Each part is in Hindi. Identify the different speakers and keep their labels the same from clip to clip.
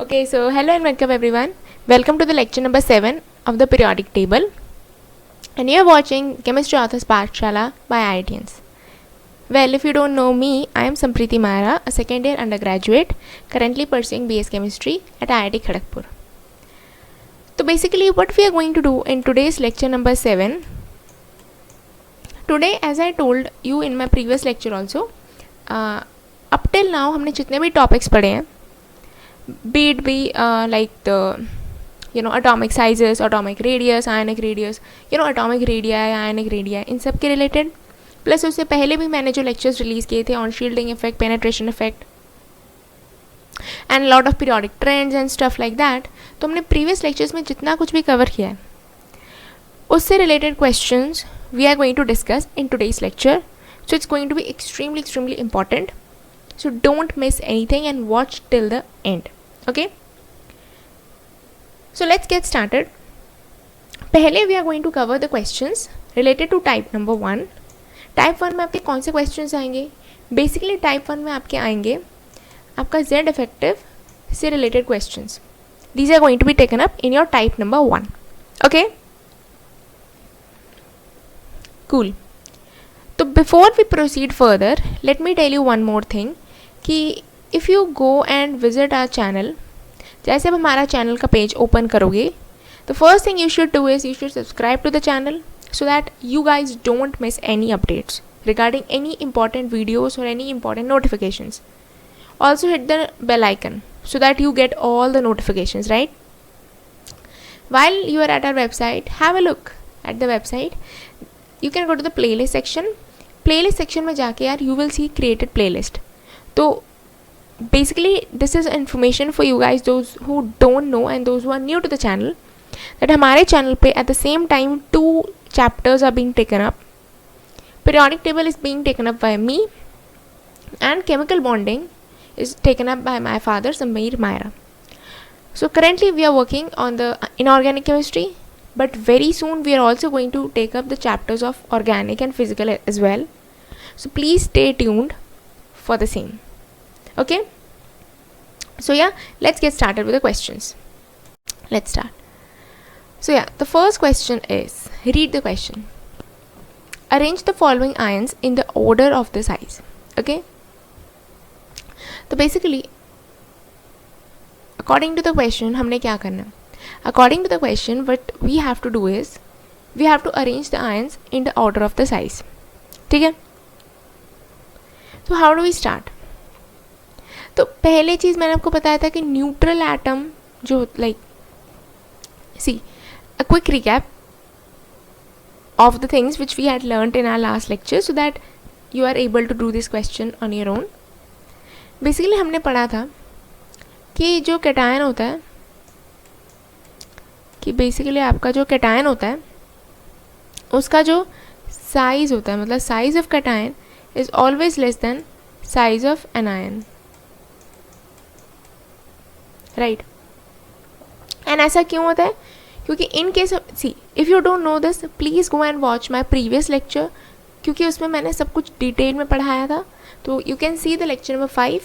Speaker 1: Okay, so hello and welcome everyone. Welcome to the lecture number 7 of the periodic table. And you are watching Chemistry Authors Pathshala by IITians. Well, if you don't know me, I am Sampriti Mehra, a second year undergraduate currently pursuing BS Chemistry at IIT Kharagpur. So basically what we are going to do in today's lecture number 7. Today, as I told you in my previous lecture also, up till now हमने जितने भी topics पढ़े हैं, be it like the atomic sizes, atomic radius, ionic radius, atomic radii, ionic radii, इन सब के रिलेटेड, प्लस उससे पहले भी मैंने जो लेक्चर्स रिलीज़ किए थे on shielding effect, penetration effect and lot of periodic trends and stuff like that, तो हमने प्रीवियस लेक्चर्स में जितना कुछ भी कवर किया है उससे related questions we are going to discuss in today's lecture. So it's going to be extremely important. So don't miss anything and watch till the end. Okay, so let's get started. पहले we are going to cover the questions related to type number 1. Type 1 में आपके कौन से questions आएंगे? Basically type 1 में आपके आएंगे आपका Z effective से related questions. These are going to be taken up in your type number 1. Okay, cool. So before we proceed further, let me tell you one more thing कि if you go and visit our channel, जैसे अब हमारा चैनल का पेज ओपन करोगे, the first thing you should do is you should subscribe to the channel so that you guys don't miss any updates regarding any important videos or any important notifications. Also hit the bell icon so that you get all the notifications, right? While you are at our website, have a look at the website. You can go to the playlist section. Playlist section में जाके यार you will see created playlist. तो basically this is information for you guys, those who don't know and those who are new to the channel, that हमारे channel पे at the same time 2 chapters are being taken up. Periodic table is being taken up by me and chemical bonding is taken up by my father Sameer Mehra. So currently we are working on the inorganic chemistry, but very soon we are also going to take up the chapters of organic and physical as well. So please stay tuned for the same. Okay, so yeah, let's get started with the questions. Let's start. So yeah, the first question is, read the question. Arrange the following ions in the order of the size. Okay, so basically according to the question हमने क्या करना है? According to the question, what we have to do is we have to arrange the ions in the order of the size. ठीक है? So how do we start? तो पहले चीज़ मैंने आपको बताया था कि न्यूट्रल एटम जो like see a quick recap of the things which we had learnt in our last lecture so that you are able to do this question on your own. Basically हमने पढ़ा था कि जो कैटायन होता है, कि बेसिकली आपका जो कैटायन होता है उसका जो साइज़ होता है, मतलब size of cation is always less than size of anion, right. And ऐसा क्यों होता है? क्योंकि in case C if you don't know this please go and watch my previous lecture, क्योंकि उसमें मैंने सब कुछ डिटेल में पढ़ाया था. तो you can see the lecture number 5.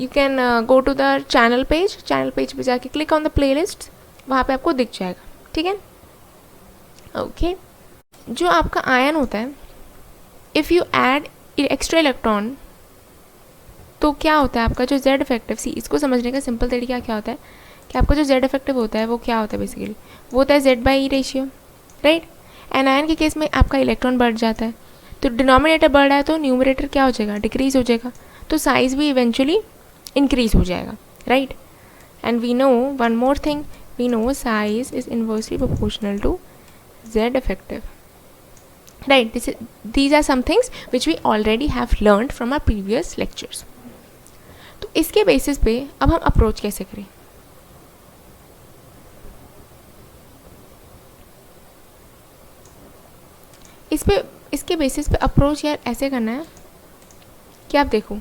Speaker 1: You can go to the channel page पे जाके click on the playlist, वहाँ पर आपको दिख जाएगा. ठीक है, ओके. जो आपका आयन होता है, if you add extra electron, तो क्या होता है आपका जो जेड इफेक्टिव, सी इसको समझने का सिंपल तरीका क्या होता है कि आपका जो जेड इफेक्टिव होता है वो क्या होता है, बेसिकली वो होता है Z/E रेशियो, राइट. एनायन के केस में आपका इलेक्ट्रॉन बढ़ जाता है, तो डिनोमिनेटर बढ़ रहा है तो न्यूमरेटर क्या हो जाएगा, डिक्रीज हो जाएगा, तो साइज़ भी इवेंचुअली इंक्रीज हो जाएगा, right. And we know one more thing, we know size is inversely proportional to Z effective, right. These are some things which we already have learned from our previous lectures. तो इसके बेसिस पे अब हम अप्रोच कैसे करें? इसके बेसिस पे अप्रोच यार ऐसे करना है कि आप देखो,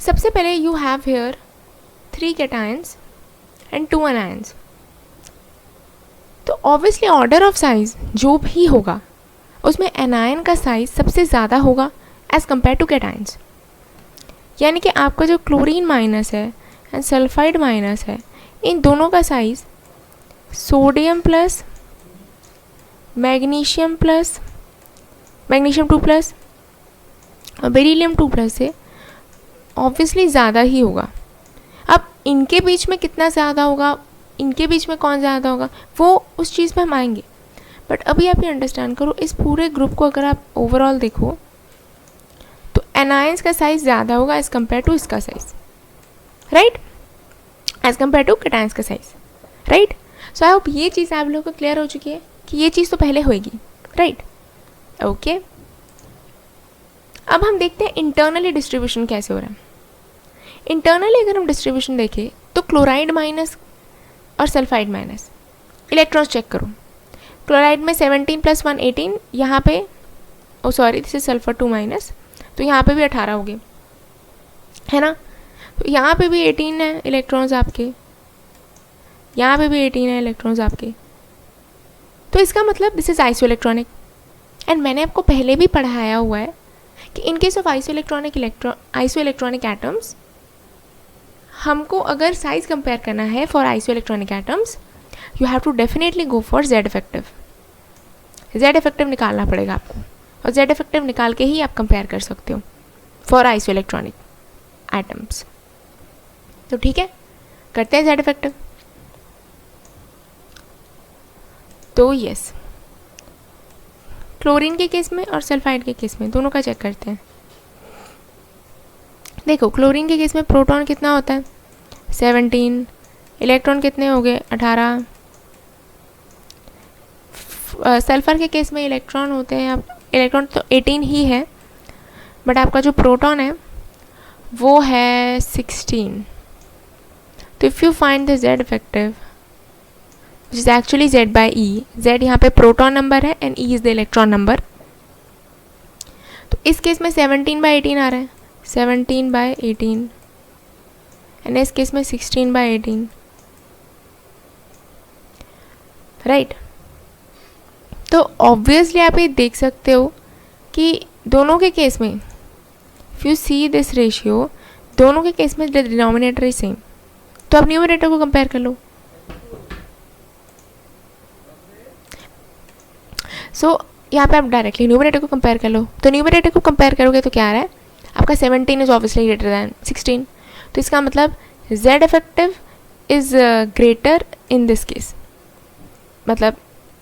Speaker 1: सबसे पहले you have here 3 cations and 2 anions. तो ऑब्वियसली ऑर्डर ऑफ साइज जो भी होगा उसमें एनायन का साइज सबसे ज़्यादा होगा एज़ कम्पेयर टू कैटायंस. यानी कि आपका जो क्लोरीन माइनस है एंड सल्फाइड माइनस है, इन दोनों का size sodium plus magnesium 2 plus और बेरिलियम 2 प्लस से ऑब्वियसली ज़्यादा ही होगा। अब इनके बीच में कितना ज़्यादा होगा, इनके बीच में कौन ज़्यादा होगा, वो उस चीज़ पे हम आएंगे। बट अभी आप ये अंडरस्टैंड करो, इस पूरे ग्रुप को अगर आप ओवरऑल देखो तो एनायंस का साइज ज़्यादा होगा एज़ कम्पेयर टू इसका size, right, as compare to cations का size, right. So I hope ये चीज़ आप लोगों को क्लियर हो चुकी है कि ये चीज़ तो पहले होएगी, राइट, ओके। अब हम देखते हैं इंटरनली डिस्ट्रीब्यूशन कैसे हो रहा है। इंटरनली अगर हम डिस्ट्रीब्यूशन देखें तो क्लोराइड माइनस और सल्फाइड माइनस, इलेक्ट्रॉन्स चेक करो। क्लोराइड में 17 + 1 18, यहाँ पे oh sorry this is sulphur 2 minus, तो यहाँ पे भी 18 हो गए, है ना। तो यहाँ पे भी 18 है इलेक्ट्रॉन्स आपके, यहाँ पे भी 18 है इलेक्ट्रॉन्स आपके। तो इसका मतलब दिस इज आइसोइलेक्ट्रॉनिक। एंड मैंने आपको पहले भी पढ़ाया हुआ है कि in case of isoelectronic atoms, हमको अगर साइज कंपेयर करना है for isoelectronic atoms, you have to definitely go for Z effective. Z effective निकालना पड़ेगा आपको, और जेड इफेक्टिव निकाल के ही आप कंपेयर कर सकते हो फॉर आइसोइलेक्ट्रॉनिक एटम्स। तो ठीक है, करते हैं जेड इफेक्टिव। तो यस, क्लोरीन के केस में और सल्फाइड के केस में दोनों का चेक करते हैं। देखो क्लोरीन के केस में प्रोटॉन कितना होता है 17, इलेक्ट्रॉन कितने हो गए 18। सल्फर के केस में इलेक्ट्रॉन होते हैं, अब इलेक्ट्रॉन तो 18 ही है, बट आपका जो प्रोटॉन है वो है 16। तो if you find the Z effective which is actually Z by E, Z यहाँ पे प्रोटॉन नंबर है and E is the electron number. तो इस केस में 17/18 आ रहा है, 17/18, एंड इस केस में 16/18, राइट। तो ऑब्वियसली आप ये देख सकते हो कि दोनों के केस में if you see this ratio, दोनों के केस में द डिनोमिनेटर इज सेम। तो आप न्यूमरेटर को कंपेयर कर लो। सो यहाँ पे आप डायरेक्टली न्यूमरेटर को कंपेयर कर लो। तो न्यूमरेटर को कंपेयर करोगे तो क्या आ रहा है आपका 17 इज ऑब्वियसली ग्रेटर दैन 16। तो इसका मतलब Z effective is greater in this case, मतलब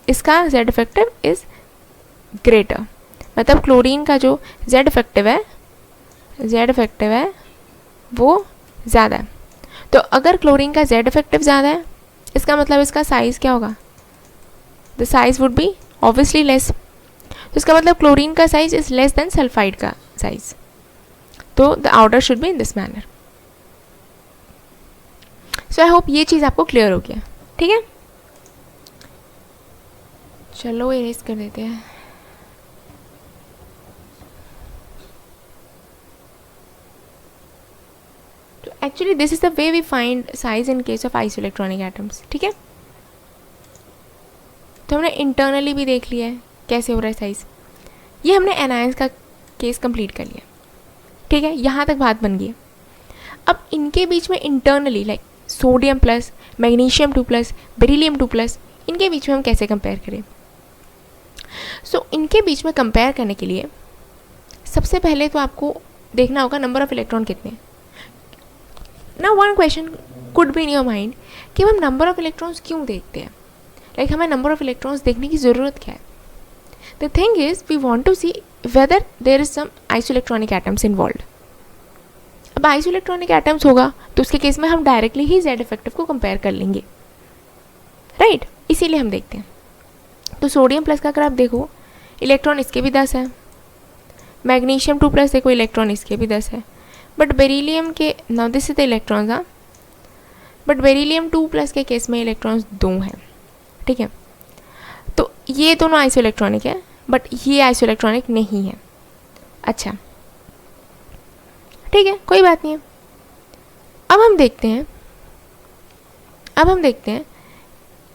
Speaker 1: इसका जेड इफेक्टिव इज ग्रेटर, मतलब क्लोरीन का जो जेड इफेक्टिव है वो ज़्यादा है। तो अगर क्लोरीन का जेड इफेक्टिव ज़्यादा है, इसका मतलब इसका साइज़ क्या होगा, the size would be obviously less. तो इसका मतलब क्लोरीन का size is less than sulphide का साइज। तो the order should be in this manner. So I hope ये चीज़ आपको क्लियर हो गया, ठीक है। चलो इरेज कर देते हैं। तो actually this is the way we find size in case of isoelectronic atoms, ठीक है। तो हमने इंटरनली भी देख लिया है कैसे हो रहा है साइज। ये हमने एनायंस का केस कंप्लीट कर लिया, ठीक है, यहाँ तक बात बन गई। अब इनके बीच में internally like sodium plus magnesium 2 plus beryllium 2 plus, इनके बीच में हम कैसे कंपेयर करें। सो इनके बीच में कंपेयर करने के लिए सबसे पहले तो आपको देखना होगा नंबर ऑफ इलेक्ट्रॉन कितने हैं। Now one question could be in your mind कि हम नंबर ऑफ इलेक्ट्रॉन्स क्यों देखते हैं, लाइक हमें नंबर ऑफ इलेक्ट्रॉन्स देखने की ज़रूरत क्या है। The thing is we want to see whether there is some isoelectronic atoms involve. अब आइसोइलेक्ट्रॉनिक एटम्स होगा तो उसके केस में हम डायरेक्टली ही जेड इफेक्टिव को कंपेयर कर लेंगे, राइट, इसीलिए हम देखते हैं। तो सोडियम प्लस का अगर आप देखो इलेक्ट्रॉन इसके भी 10 है, मैग्नीशियम 2 प्लस देखो इलेक्ट्रॉन इसके भी 10 है, बट बेरिलियम के now this is the electrons, हाँ, बट बेरिलियम 2 प्लस के केस में इलेक्ट्रॉन्स 2 हैं, ठीक है। तो ये दोनों आइसोइलेक्ट्रॉनिक है बट ये आइसोइलेक्ट्रॉनिक नहीं है। अच्छा ठीक है, कोई बात नहीं है। अब हम देखते हैं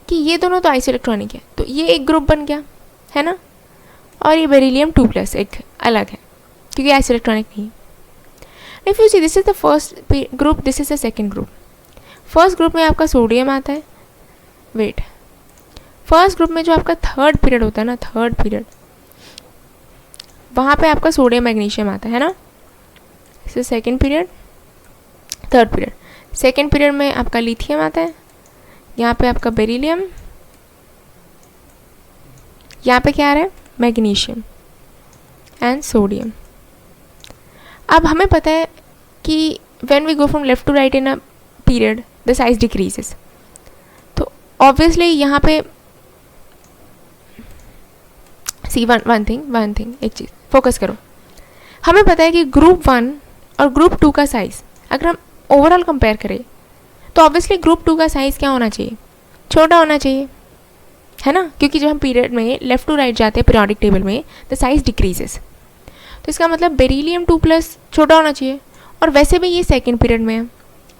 Speaker 1: कि ये दोनों तो आइसोइलेक्ट्रॉनिक है, तो ये एक ग्रुप बन गया है ना, और ये बेरिलियम 2 प्लस एक अलग है क्योंकि आइसोइलेक्ट्रॉनिक नहीं है। If you see this is the first group, this is the second group. First group में आपका सोडियम आता है, वेट, फर्स्ट ग्रुप में जो आपका थर्ड पीरियड होता है ना, थर्ड पीरियड, वहाँ पे आपका सोडियम मैग्नीशियम आता है ना। इसे second period, third period, second period में आपका लिथियम आता है, यहाँ पे आपका बेरिलियम, यहाँ पे क्या आ रहा है, मैग्नीशियम एंड सोडियम। अब हमें पता है कि when we go from left to right in a period the size decreases, तो ऑब्वियसली यहाँ पे सी वन थिंग एक चीज़ फोकस करो, हमें पता है कि ग्रुप 1 और ग्रुप 2 का साइज़ अगर हम ओवरऑल कंपेयर करें तो ऑब्वियसली ग्रुप 2 का साइज़ क्या होना चाहिए, छोटा होना चाहिए, है ना, क्योंकि जब हम पीरियड में लेफ्ट टू राइट जाते हैं पीरियोडिक टेबल में द साइज डिक्रीजेस, तो इसका मतलब बेरिलियम 2+ छोटा होना चाहिए। और वैसे भी ये सेकेंड पीरियड में है,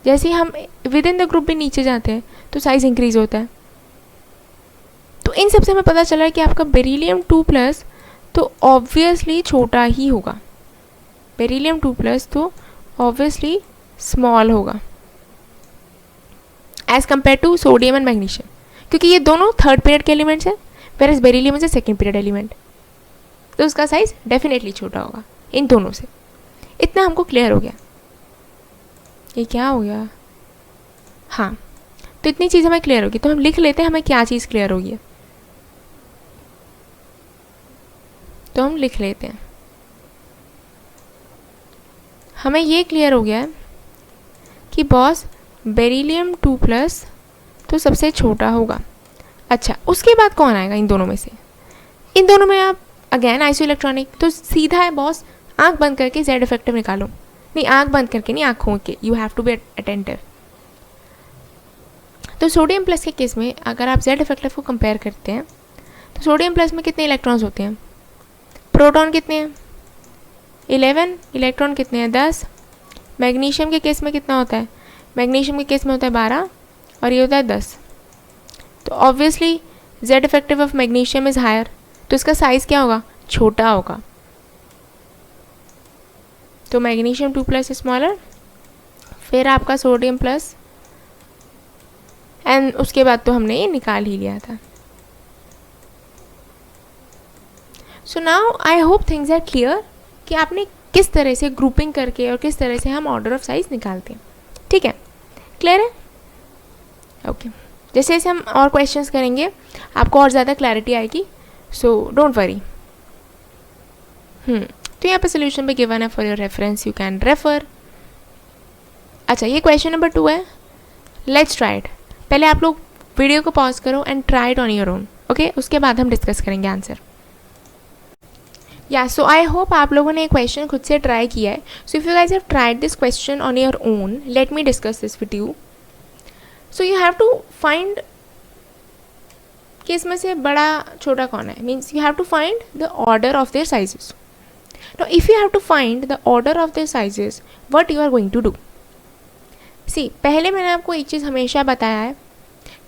Speaker 1: जैसे ही हम विद इन द ग्रुप भी नीचे जाते हैं तो साइज़ इंक्रीज होता है। तो इन सबसे हमें पता चला है कि आपका बेरिलियम 2+ तो ऑब्वियसली छोटा ही होगा, बेरिलियम 2+ तो ऑब्वियसली स्मॉल होगा as compare to sodium and magnesium, क्योंकि ये दोनों थर्ड पीरियड के एलिमेंट्स हैं, whereas beryllium is a second period element, तो उसका साइज डेफिनेटली छोटा होगा इन दोनों से। इतना हमको क्लियर हो गया। ये क्या हो गया, हाँ, तो इतनी चीज़ हमें क्लियर होगी, तो हम लिख लेते हैं हमें क्या चीज़ क्लियर होगी, तो हम लिख लेते हैं, हमें ये क्लियर हो गया है कि बॉस बेरिलियम 2+ तो सबसे छोटा होगा। अच्छा, उसके बाद कौन आएगा इन दोनों में से, इन दोनों में आप अगेन आइसो इलेक्ट्रॉनिक, तो सीधा है बॉस, आंख बंद करके जेड इफेक्टिव निकालो, नहीं आंख बंद करके नहीं, आंख खोल के, you have to be attentive. तो सोडियम प्लस के केस में अगर आप जेड इफेक्टिव को कंपेयर करते हैं तो सोडियम प्लस में कितने इलेक्ट्रॉन्स होते हैं, प्रोटॉन कितने हैं 11, इलेक्ट्रॉन कितने हैं 10। मैग्नीशियम के केस में कितना होता है, मैग्नीशियम के केस में होता है 12 और ये होता है 10। तो obviously Z effective of magnesium is higher, तो इसका साइज़ क्या होगा, छोटा होगा, तो मैग्नीशियम 2+ स्मॉलर, फिर आपका सोडियम प्लस, एंड उसके बाद तो हमने ये निकाल ही लिया था। So now I hope things are clear कि आपने किस तरह से ग्रुपिंग करके और किस तरह से हम ऑर्डर ऑफ साइज निकालते हैं, ठीक है, क्लियर है, ओके। जैसे जैसे हम और क्वेश्चंस करेंगे आपको और ज़्यादा क्लैरिटी आएगी, सो डोंट वरी। तो यहाँ पे सोल्यूशन पे गिवन है for your reference, you can refer. अच्छा, ये क्वेश्चन नंबर 2 है, लेट्स ट्राई इट। पहले आप लोग वीडियो को पॉज करो and try it on your own, okay, उसके बाद हम डिस्कस करेंगे आंसर। या सो आई होप आप लोगों ने ये क्वेश्चन खुद से ट्राई किया है। So if you guys have tried this question on your own, let me discuss this with you. So you have to find कि इसमें से बड़ा छोटा कौन है, means you have to find the order of their sizes. Now if you have to find the order of their sizes, what you are going to do? See, पहले मैंने आपको एक चीज़ हमेशा बताया है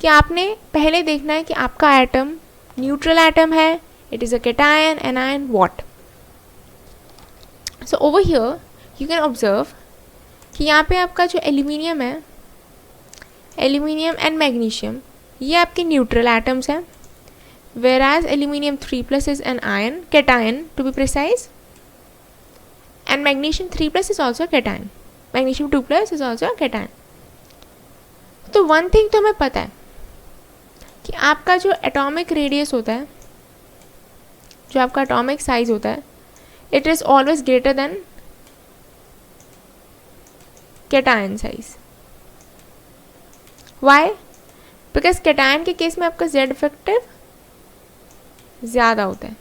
Speaker 1: कि आपने पहले देखना है कि आपका एटम न्यूट्रल एटम है, it is a cation, anion, what. So over here you can observe कि यहाँ पे आपका जो एल्यूमिनियम है, एल्यूमिनियम एंड मैग्नीशियम, ये आपके न्यूट्रल एटम्स हैं, whereas aluminium 3+ is an ion, cation to be precise, and magnesium 3+ is also a cation, magnesium 2+ is also a cation। तो वन थिंग तो हमें पता है कि आपका जो एटॉमिक रेडियस होता है, जो आपका एटॉमिक साइज होता है, it is always greater than cation size. Why? Because cation के केस में आपका जेड इफेक्टिव ज़्यादा होता है,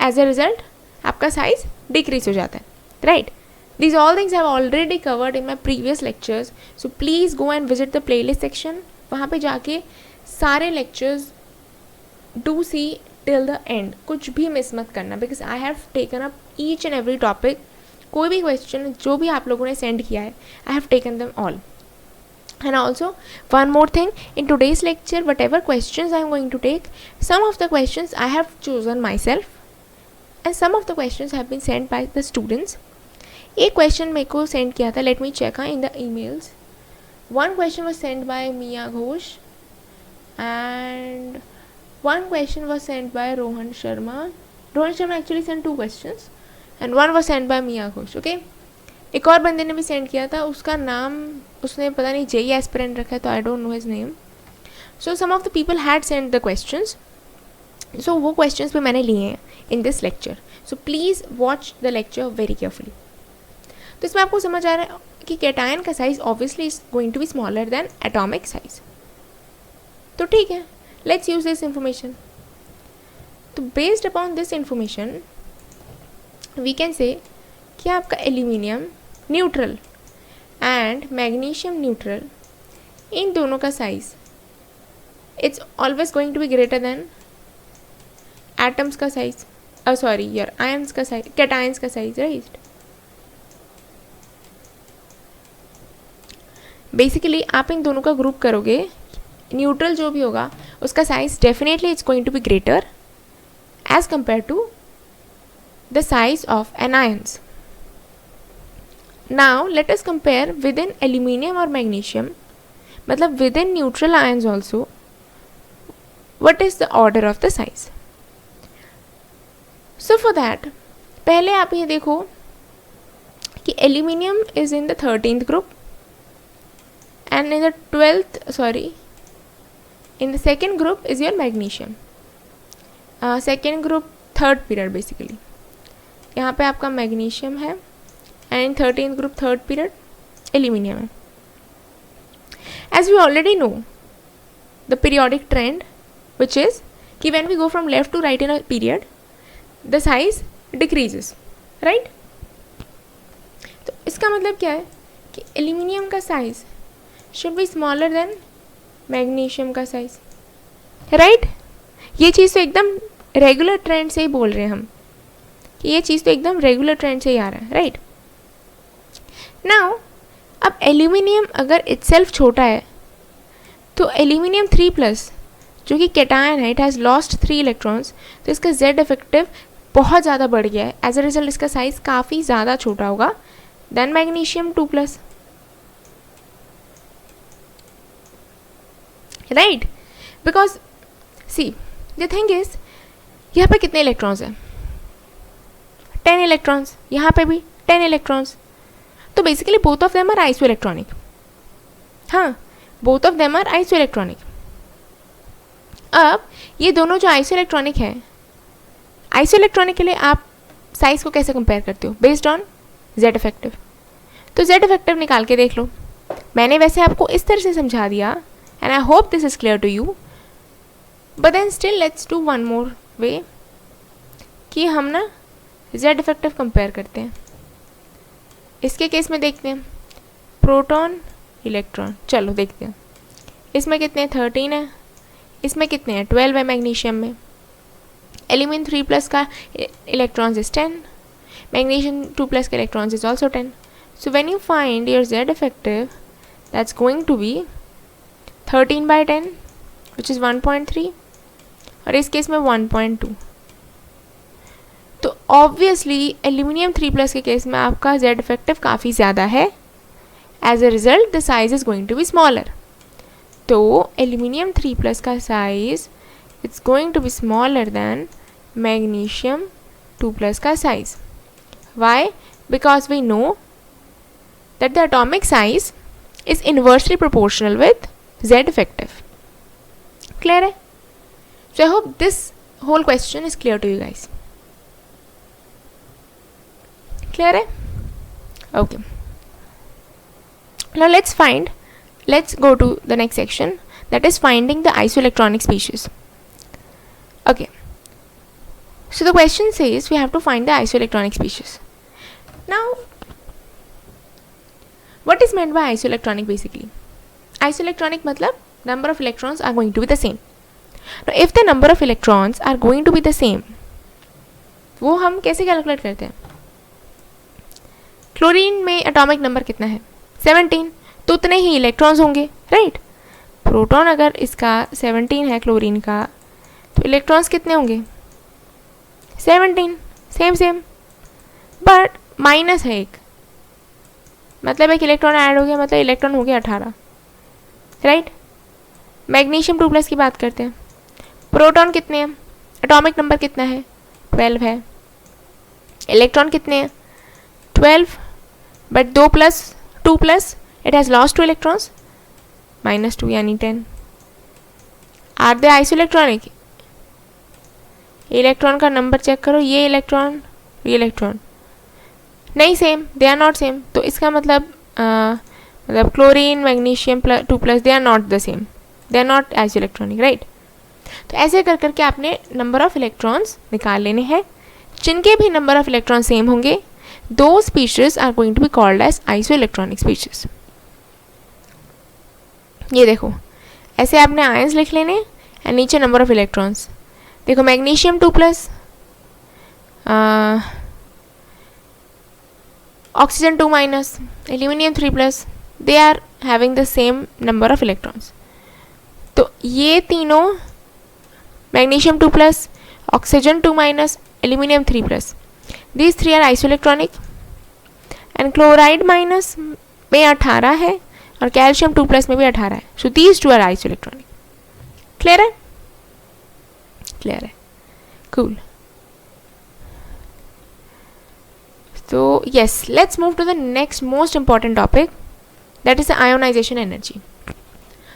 Speaker 1: एज अ रिजल्ट आपका साइज डिक्रीज हो जाता है, right. These all things I have already covered in my previous lectures, so please go and visit the playlist section। वहाँ पे जाके सारे lectures do see till the end, कुछ भी मिस मत करना, because I have taken up each and every topic। कोई भी question जो भी आप लोगों ने send किया है, I have taken them all। And also one more thing, in today's lecture whatever questions I am going to take, some of the questions I have chosen myself and some of the questions have been sent by the students। एक क्वेश्चन मेरे को सेंड किया था, let me check in the emails, one question was sent by Mia Ghosh and one question was sent by Rohan Sharma. Rohan Sharma actually sent 2 questions and one was sent by Mia Ghosh. Okay, एक और बंदे ने भी सेंड किया था, उसका नाम उसने पता नहीं जेई एस्पिरेंट रखा है, तो I don't know his name. So some of the people had send the questions, so वो क्वेश्चंस भी मैंने लिए हैं in this lecture. So please watch the lecture very carefully. तो इसमें आपको समझ आ रहा है कि कैटायन का size obviously is going to be smaller than atomic size. तो ठीक है, लेट्स यूज दिस इंफॉर्मेशन. तो based upon this information we can say कि आपका aluminium neutral and magnesium neutral, इन दोनों का size it's always going to be greater than atoms का साइज, सॉरी यार आयंस का साइज, कैटायंस का साइज, राइट. बेसिकली आप इन दोनों का ग्रुप करोगे, न्यूट्रल जो भी होगा उसका size definitely it's going to be greater as compare to the size of anions. Now let us compare within aluminium or magnesium, मतलब within neutral ions also, what is the order of the size. So for that पहले आप ये देखो कि aluminium is in the 13th group and in the 12th, sorry, in the second group is your magnesium. Second group third period basically. यहाँ पे आपका magnesium है and 13th group third period aluminium. As we already know the periodic trend, which is कि when we go from left to right in a period the size decreases, right. तो इसका मतलब क्या है कि aluminium का size should be smaller than magnesium का size, right. ये चीज़ तो एकदम रेगुलर ट्रेंड से ही बोल रहे हैं हम कि ये चीज़ तो एकदम रेगुलर ट्रेंड से ही आ रहा है, राइट. नाउ अब एल्यूमिनियम अगर इटसेल्फ छोटा है तो एल्यूमिनियम 3+ जो कि कैटायन है, इट हैज़ लॉस्ट 3 इलेक्ट्रॉन्स, तो इसका जेड इफेक्टिव बहुत ज़्यादा बढ़ गया है. एज अ रिजल्ट इसका साइज़ काफ़ी ज़्यादा छोटा होगा than magnesium 2+, right. Because see the thing is यहाँ पे कितने इलेक्ट्रॉन्स हैं, 10 इलेक्ट्रॉन्स, यहाँ पे भी 10 इलेक्ट्रॉन्स. तो basically both of them are isoelectronic. हाँ, both of them are isoelectronic. अब ये दोनों जो आइसो इलेक्ट्रॉनिक है, आइसो इलेक्ट्रॉनिक के लिए आप साइज को कैसे कंपेयर करते हो, बेस्ड ऑन जेड इफेक्टिव. तो जेड इफेक्टिव निकाल के देख लो. मैंने वैसे आपको इस तरह से समझा दिया and I hope this is clear to you, but then still let's do one more way कि हम ना जेड इफेक्टिव कंपेयर करते हैं. इसके केस में देखते हैं प्रोटॉन इलेक्ट्रॉन, चलो देखते हैं. इसमें कितने 13 है, इसमें कितने हैं 12 है मैग्नीशियम में. एल्यूमिनियम 3+ का इलेक्ट्रॉन्स इज 10, मैग्नीशियम 2+ का electrons is also 10. So when you find your Z effective that's going to be 13/10 which is 1.3 और इस केस में 1.2. तो ऑब्वियसली एल्यूमिनियम 3+ के केस में आपका जेड इफेक्टिव काफ़ी ज़्यादा है. As a result the size is going to be smaller. तो एल्यूमिनियम 3+ का size it's going to be smaller than magnesium 2+ का size. Why? Because we know that the atomic size is inversely proportional with Z effective. Clear है? So I hope this whole question is clear to you guys. Clear है? Okay. Now let's go to the next section, that is finding the isoelectronic species. Okay, so the question says we have to find the isoelectronic species. Now what is meant by isoelectronic basically? Isoelectronic matlab number of electrons are going to be the same. Now if the number of electrons are going to be the same, वो हम कैसे कैलकुलेट करते हैं? क्लोरीन में एटॉमिक नंबर कितना है 17, तो उतने ही इलेक्ट्रॉन्स होंगे, राइट. प्रोटॉन अगर इसका 17 है क्लोरीन का, तो इलेक्ट्रॉन्स कितने होंगे 17, सेम. बट माइनस है एक, मतलब एक इलेक्ट्रॉन ऐड हो गया, मतलब इलेक्ट्रॉन हो गया 18, राइट। मैग्नीशियम 2+ की बात करते हैं, प्रोटॉन कितने हैं, एटॉमिक नंबर कितना है, 12 है। इलेक्ट्रॉन कितने हैं, 12, but 2+, it has lost 2 electrons, -2 यानी 10। आर दे आइसोइलेक्ट्रॉनिक, इलेक्ट्रॉन का नंबर चेक करो, ये इलेक्ट्रॉन नहीं, same, they are not same. तो इसका मतलब chlorine, magnesium 2+, they are not the same, they are not isoelectronic, right. तो ऐसे कर करके आपने नंबर ऑफ इलेक्ट्रॉन्स निकाल लेने हैं, जिनके भी नंबर ऑफ इलेक्ट्रॉन सेम होंगे, दो species are going to be called as isoelectronic species. ये देखो, ऐसे आपने आयंस लिख लेने एंड नीचे नंबर ऑफ इलेक्ट्रॉन्स। देखो magnesium 2+, oxygen 2-, aluminium 3+, they are having the same number of electrons. तो ये तीनों magnesium 2+, oxygen 2-, aluminium 3+, these 3 are isoelectronic, and chloride minus में 18 है और कैल्शियम 2+ में भी 18 है, so these 2 are isoelectronic। Clear है, क्लियर है, cool। So yes, let's move to the next most important topic, that is the ionization energy.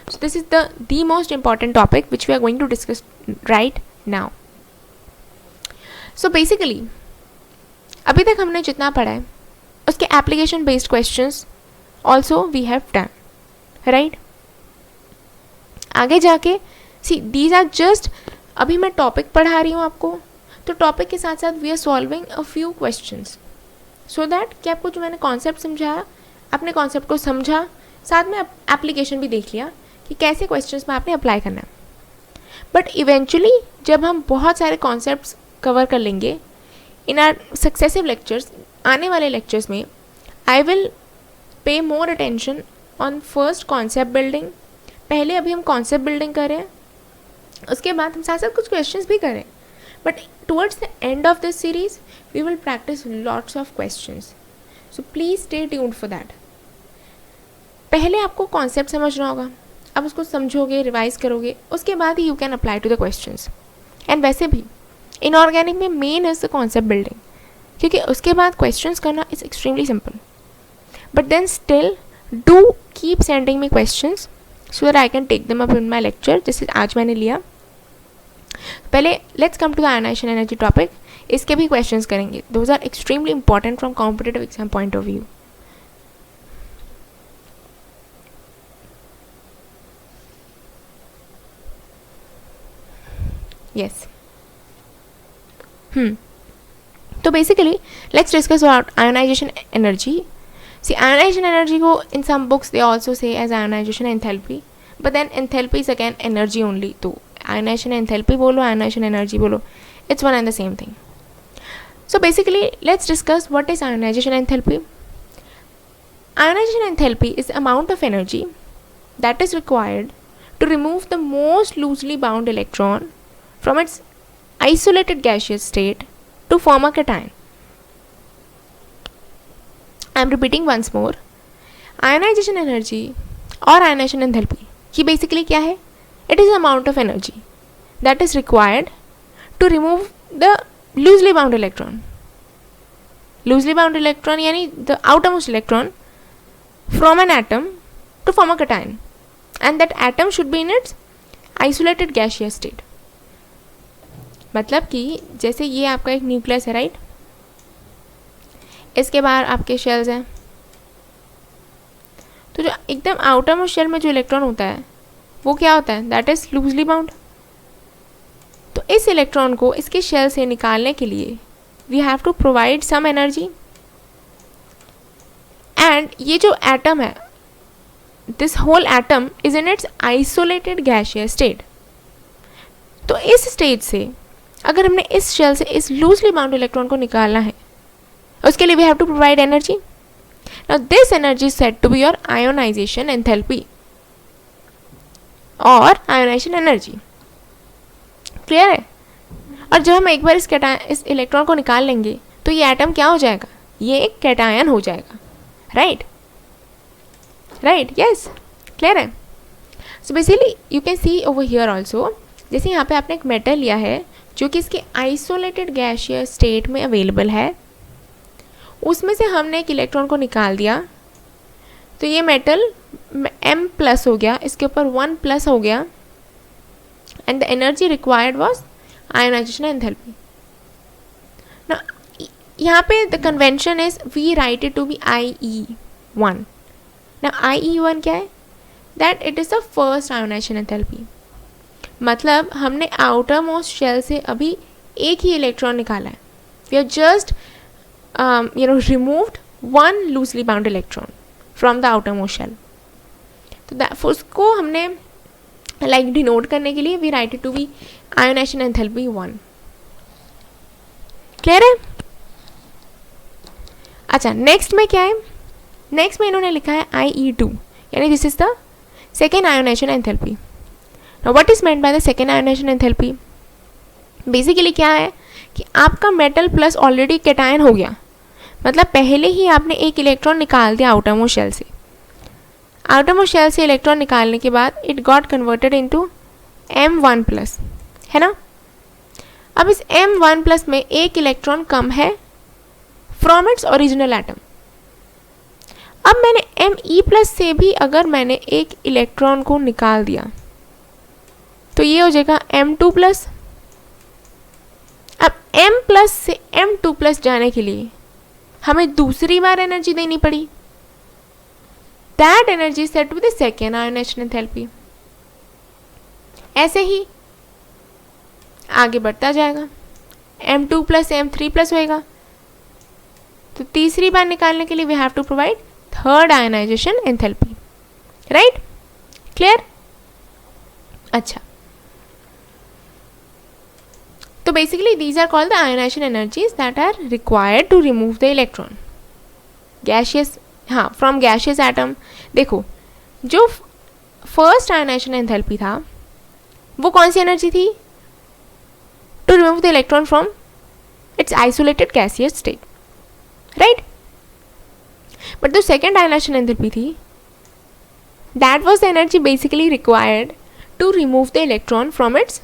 Speaker 1: So this is the most important topic which we are going to discuss right now. So basically अभी तक हमने जितना पढ़ा है उसके application based questions also we have done, right. आगे जाके सी दीज आर जस्ट, अभी मैं टॉपिक पढ़ा रही हूँ आपको, तो टॉपिक के साथ साथ we are solving a few questions, so that कि आपको जो मैंने कॉन्सेप्ट समझाया, अपने कॉन्सेप्ट को समझा, साथ में एप्लीकेशन भी देख लिया कि कैसे क्वेश्चंस में आपने अप्लाई करना है। बट इवेंचुअली जब हम बहुत सारे कॉन्सेप्ट्स कवर कर लेंगे इन आर सक्सेसिव लेक्चर्स, आने वाले लेक्चर्स में I will pay more attention on first concept building. पहले अभी हम कॉन्सेप्ट बिल्डिंग कर रहे हैं, उसके बाद हम साथ साथ कुछ क्वेश्चंस भी करें, but towards the end of this series we will practice lots of questions, so please stay tuned for that. पहले आपको कॉन्सेप्ट समझना होगा, आप उसको समझोगे, रिवाइज करोगे, उसके बाद ही you can apply to the questions. And वैसे भी इनऑर्गेनिक में main is the concept building, क्योंकि उसके बाद क्वेश्चंस करना is extremely simple. But then still do keep sending me questions so that I can take them up in my lecture, जैसे आज मैंने लिया। पहले let's come to the ionisation energy topic, इसके भी क्वेश्चंस करेंगे, those are extremely important from competitive exam point of view. Yes, तो basically let's discuss about ionization energy. See ionization energy को in some books they also say as ionization enthalpy, but then enthalpy is again energy only. तो आयोनाइजेशन एंथैल्पी बोलो, आयोनाइजेशन एनर्जी बोलो, it's one and the same thing. So basically let's discuss what is ionization enthalpy. Ionization enthalpy is the amount of energy that is required to remove the most loosely bound electron from its isolated gaseous state to form a cation. I am repeating once more. Ionization energy or ionization enthalpy ये basically क्या है? It is the amount of energy that is required to remove the loosely bound electron. Loosely bound electron यानी the outermost electron from an atom to form a cation, and that atom should be in its isolated gaseous state. मतलब कि जैसे ये आपका एक न्यूक्लियस है, राइट, इसके बाहर आपके शेल्स हैं, तो जो एकदम आउटर मोस्ट शेल में जो इलेक्ट्रॉन होता है वो क्या होता है, दैट इज लूजली बाउंड। तो इस इलेक्ट्रॉन को इसके शेल से निकालने के लिए we have to provide some energy, and ये जो एटम है, this whole atom is in its isolated gaseous state. तो इस स्टेज से अगर हमने इस शेल से इस लूजली बाउंड इलेक्ट्रॉन को निकालना है, उसके लिए we have to provide energy. Now this energy is said to be your ionization enthalpy और आयोनाइजेशन एनर्जी। क्लियर है? और जब हम एक बार इस इलेक्ट्रॉन को निकाल लेंगे तो ये एटम क्या हो जाएगा, ये एक कैटायन हो जाएगा, राइट, राइट, यस, क्लियर है। So basically you can C over here also, जैसे यहाँ पे आपने एक मेटल लिया है जो कि इसके आइसोलेटेड गैसियस स्टेट में अवेलेबल है, उसमें से हमने एक इलेक्ट्रॉन को निकाल दिया, तो ये मेटल M प्लस हो गया, इसके ऊपर 1 प्लस हो गया, and the energy required was ionization enthalpy. यहाँ पे the convention is we write it to be IE1. ना IE1 क्या है? That it is the first ionisation enthalpy. मतलब हमने आउटर मोस्ट शेल से अभी एक ही इलेक्ट्रॉन निकाला है. We have just removed one loosely bound electron from the outermost shell. तो उसको हमने लाइक डिनोट करने के लिए we write it to be ionization enthalpy 1. Clear है? अच्छा, नेक्स्ट में क्या है? नेक्स्ट में इन्होंने लिखा है IE2, यानी this is the second ionisation enthalpy. Now what is meant by the second ionisation enthalpy? Basically क्या है कि आपका मेटल प्लस ऑलरेडी कैटायन हो गया, मतलब पहले ही आपने एक इलेक्ट्रॉन निकाल दिया आउटर मोस्ट शेल से. आउटर मोस्ट शेल से इलेक्ट्रॉन निकालने के बाद it got converted into M1 plus, है ना. अब इस M1 प्लस में एक इलेक्ट्रॉन कम है फ्रॉम इट्स ओरिजिनल एटम. अब मैंने Me प्लस से भी अगर मैंने एक इलेक्ट्रॉन को निकाल दिया तो ये हो जाएगा M2 प्लस. अब M प्लस से M2 प्लस जाने के लिए हमें दूसरी बार एनर्जी देनी पड़ी. That energy set to the second ionisation enthalpy. ऐसे ही आगे बढ़ता जाएगा, M2 प्लस M3 प्लस होएगा, तो तीसरी बार निकालने के लिए we have to provide third ionisation enthalpy. Right? Clear? अच्छा, तो basically these are called the ionization energies that are required to remove the electron gaseous, हाँ, फ्रॉम गैशियस एटम. देखो, जो फर्स्ट आयोनाइजेशन एंथैल्पी था वो कौन सी एनर्जी थी? To remove the electron from its isolated gaseous state. Right? But जो सेकेंड आयोनाइजेशन एंथैल्पी थी, that was the energy basically required to remove the electron from it's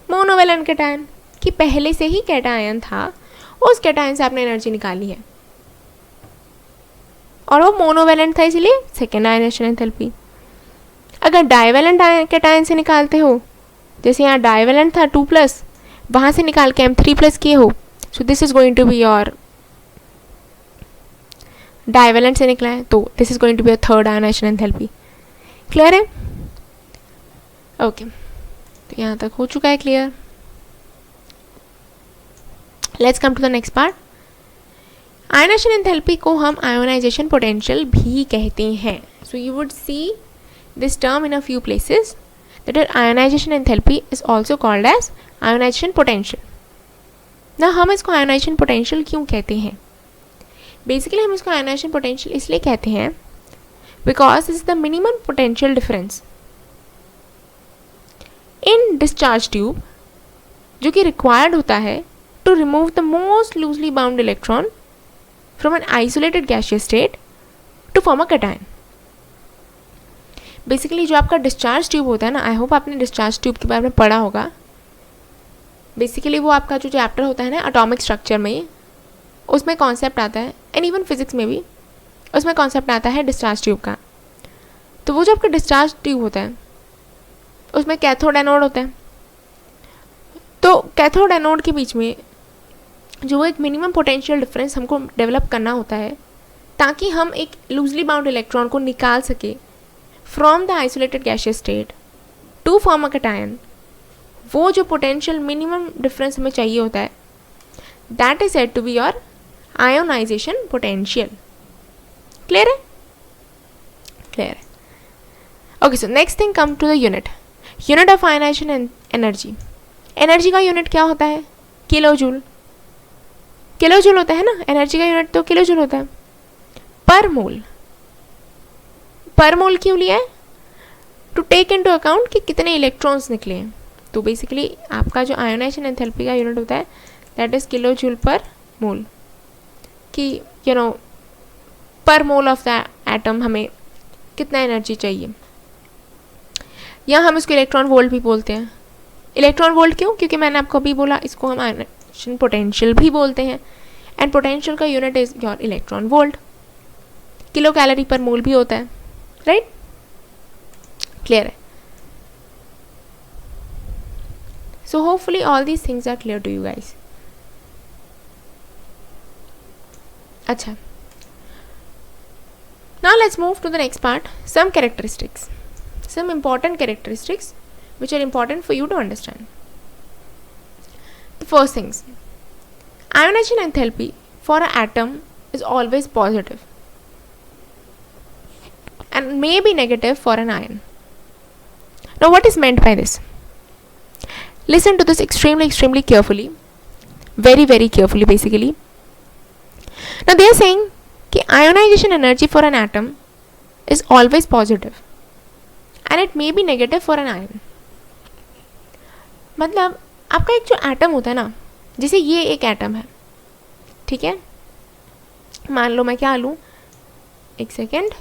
Speaker 1: monovalent cation, कि पहले से ही कैटायन था, उस कैटायन से आपने एनर्जी निकाली है और वो मोनोवेलेंट था, इसलिए सेकेंड आयोनाइजेशन एंथैल्पी. अगर डाइवेलेंट कैटायन से निकालते हो, जैसे यहाँ डाइवेलेंट था 2 प्लस, वहाँ से निकाल के M3 प्लस किए हो, so this is going to be your divalent से निकला है, तो this is going to be your third ionisation enthalpy. Clear है? ओके, तो यहाँ तक हो चुका है clear. Let's come to the next part. Ionization enthalpy को हम आयोनाइजेशन पोटेंशियल भी कहते हैं. So you would see this term in a few places that our ionization enthalpy is also called as ionization potential. ना हम इसको ionization potential क्यों कहते हैं? बेसिकली हम इसको ionization potential इसलिए कहते हैं because this is the minimum potential difference in discharge tube, जो कि required होता है to remove the most loosely bound electron from an isolated gaseous state to form a cation. Basically जो आपका डिस्चार्ज ट्यूब होता है ना, आई होप आपने डिस्चार्ज ट्यूब के बारे में पढ़ा होगा. बेसिकली वो आपका जो चैप्टर होता है ना एटॉमिक स्ट्रक्चर में, उसमें कॉन्सेप्ट आता है, एंड इवन फिजिक्स में भी उसमें कॉन्सेप्ट आता है डिस्चार्ज ट्यूब का. तो वो जो आपका डिस्चार्ज ट्यूब होता है उसमें कैथोड एनोड होता है. तो कैथोड एनोड के बीच में जो एक मिनिमम पोटेंशियल डिफरेंस हमको डेवलप करना होता है ताकि हम एक लूजली बाउंड इलेक्ट्रॉन को निकाल सके from the isolated gaseous state to form a cation. वो जो पोटेंशियल मिनिमम डिफरेंस हमें चाहिए होता है, that is said to be your ionization potential. Clear है? क्लियर है. Okay, so next thing come to the unit of ionization energy. Energy का यूनिट क्या होता है? Kilo joule. किलो जूल होता है ना, एनर्जी का यूनिट तो किलो जूल होता है. पर मोल. पर मोल क्यों लिया है? टू टेक इनटू अकाउंट कि कितने इलेक्ट्रॉन्स निकले हैं. तो बेसिकली आपका जो आयोनाइजेशन एंथैल्पी का यूनिट होता है दैट इज किलो जूल पर मोल, कि यू नो पर मोल ऑफ द एटम हमें कितना एनर्जी चाहिए. या हम इसको इलेक्ट्रॉन वोल्ट भी बोलते हैं। इलेक्ट्रॉन वोल्ट क्यों? क्योंकि मैंने आपको अभी बोला इसको हम आयनाइजेशन पोटेंशियल भी बोलते हैं, एंड पोटेंशियल का unit is your electron volt. Kilocalorie per mole भी होता है, राइट? क्लियर है? So hopefully all these things are clear to you guys. अच्छा, now let's move to the next part, some characteristics, some important characteristics which are important for you to understand. The first things, ionization enthalpy for an atom is always positive and may be negative for an ion. Now what is meant by this? Listen to this extremely carefully, very carefully basically. Now they are saying कि ionization energy for an atom is always positive and it may be negative for an ion. मतलब आपका एक जो एटम होता है ना, जैसे ये एक एटम है, ठीक है, मान लो मैं क्या लूँ, एक second,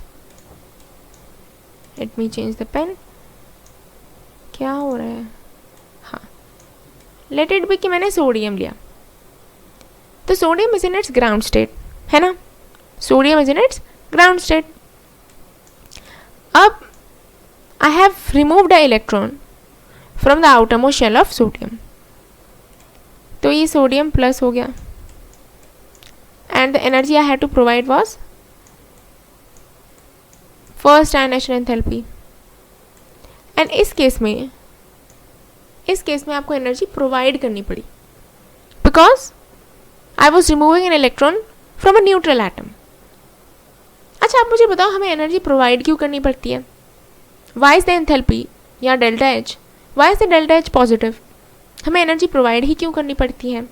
Speaker 1: let me change the pen, क्या हो रहा है, हाँ, लेट इट बी कि मैंने सोडियम लिया, तो sodium is in it's ground state, है ना, sodium is in its ground state. अब I have removed an electron from the outermost shell of sodium, तो ये सोडियम प्लस हो गया, and the energy I had to provide was first ionization enthalpy. and इस केस में आपको एनर्जी प्रोवाइड करनी पड़ी because I was removing an electron from a neutral atom. अच्छा, आप मुझे बताओ हमें एनर्जी प्रोवाइड क्यों करनी पड़ती है? वाई इज द एंथैल्पी या delta H, why is the delta H positive? हमें एनर्जी प्रोवाइड ही क्यों करनी पड़ती है?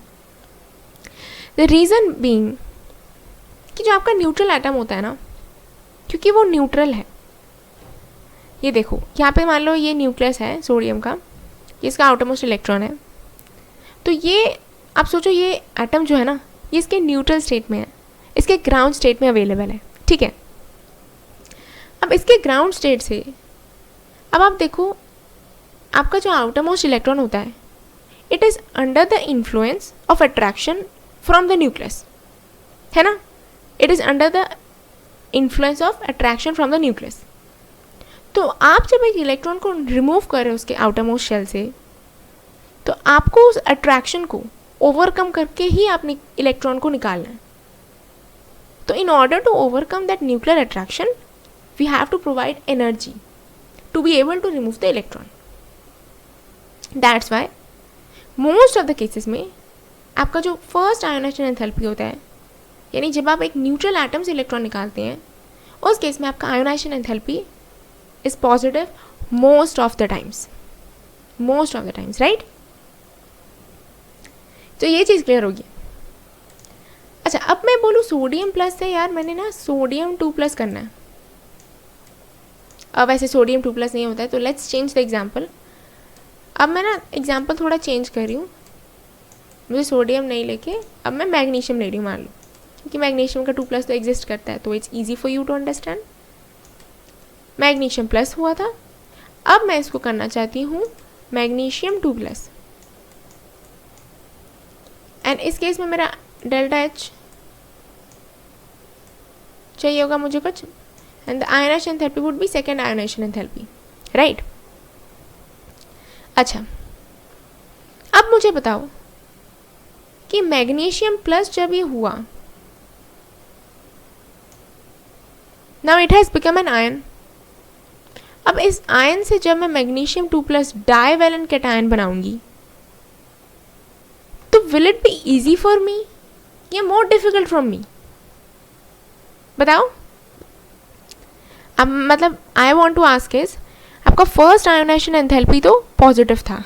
Speaker 1: द रीज़न बीइंग कि जो आपका न्यूट्रल एटम होता है ना, क्योंकि वो न्यूट्रल है, ये देखो यहाँ पे मान लो ये न्यूक्लियस है सोडियम का, ये इसका आउटरमोस्ट इलेक्ट्रॉन है, तो ये आप सोचो ये एटम जो है ना, ये इसके न्यूट्रल स्टेट में है, इसके ग्राउंड स्टेट में अवेलेबल है, ठीक है। अब इसके ग्राउंड स्टेट से अब आप देखो आपका जो आउटरमोस्ट इलेक्ट्रॉन होता है, it is under the influence of attraction from the nucleus, है ना, it is under the influence of attraction from the nucleus. तो आप जब एक इलेक्ट्रॉन को रिमूव कर रहे हो उसके आउटरमोस्ट शेल से, तो आपको उस अट्रैक्शन को ओवरकम करके ही आपने इलेक्ट्रॉन को निकालना है। तो in order to overcome that nuclear attraction, we have to provide energy to be able to remove the electron. That's why most of the cases में आपका जो first ionization enthalpy होता है, यानी जब आप एक न्यूट्रल एटम से इलेक्ट्रॉन निकालते हैं, उस केस में आपका ionization enthalpy is positive most of the times, right? तो ये चीज़ क्लियर होगी। अच्छा, अब मैं बोलूँ सोडियम प्लस से, यार मैंने ना सोडियम 2 प्लस करना है, अब वैसे सोडियम 2 प्लस नहीं होता है, तो लेट्स चेंज द एग्जाम्पल। अब मैं ना एग्जाम्पल थोड़ा चेंज कर रही हूँ, मुझे सोडियम नहीं लेके अब मैं मैग्नीशियम ले रही हूँ मान लो, क्योंकि मैग्नीशियम का 2 प्लस तो एग्जिस्ट करता है, तो it's easy for you to understand. Magnesium plus हुआ था, अब मैं इसको करना चाहती हूँ मैग्नीशियम 2 प्लस, एंड इस केस में मेरा डेल्टा एच चाहिए होगा मुझे कुछ, and the ionization enthalpy would be second ionization enthalpy, right. अच्छा, अब मुझे बताओ कि मैग्नीशियम प्लस जब ये हुआ, now it has become an ion. अब इस आयन से जब मैं मैग्नीशियम 2 प्लस डाइवैलेंट कैटायन बनाऊंगी, तो will it be easy for me या मोर डिफिकल्ट फ्रॉम मी? बताओ। अब मतलब I want to ask is, आपका फर्स्ट आयोनाइजेशन एंथैल्पी तो पॉजिटिव था,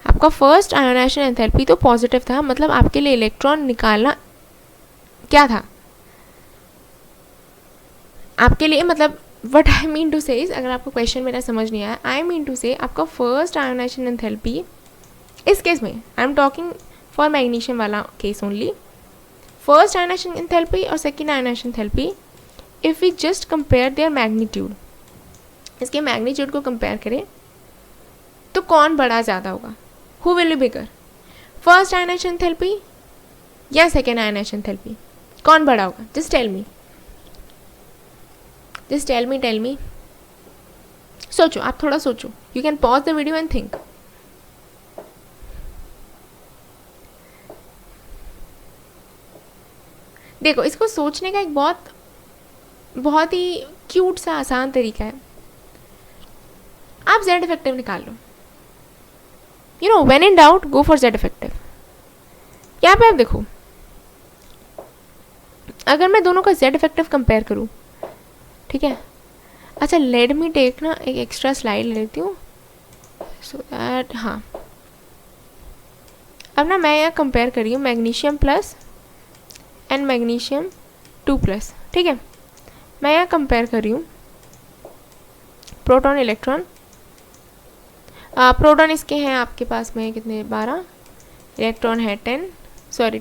Speaker 1: आपका फर्स्ट आयोनाइजेशन एंथैल्पी तो पॉजिटिव था, मतलब आपके लिए इलेक्ट्रॉन निकालना क्या था आपके लिए, मतलब वट आई मीन टू से इज, अगर आपको क्वेश्चन मेरा समझ नहीं आया, आई मीन टू से आपका फर्स्ट आयोनाइजेशन एंथैल्पी, इस केस में I am talking for magnesium वाला case only, first ionisation enthalpy और second ionisation enthalpy, if we just compare their magnitude, इसके मैग्नीट्यूड को कंपेयर करें तो कौन बड़ा ज़्यादा होगा? Who will be bigger, first ionization enthalpy या सेकेंड आयनाइजेशन एंथैल्पी? कौन बड़ा होगा? Just tell me, just tell me. सोचो, आप थोड़ा सोचो, you can pause the video and think. देखो, इसको सोचने का एक बहुत ही क्यूट सा आसान तरीका है। आप जेड इफेक्टिव निकाल लो। You know, when in doubt go for Z effective. यहाँ पे आप देखो, अगर मैं दोनों का जेड इफेक्टिव कंपेयर करूँ, ठीक है, अच्छा लेट मी टेक ना एक एक्स्ट्रा स्लाइड ले लेती हूँ सो दैट, हाँ, अब ना मैं यहाँ कंपेयर कर रही हूँ मैग्नीशियम प्लस एंड मैग्नीशियम 2+, ठीक है। मैं यहाँ कंपेयर कर रही हूँ प्रोटॉन इलेक्ट्रॉन। प्रोटॉन इसके हैं आपके पास में कितने? 12, इलेक्ट्रॉन है 10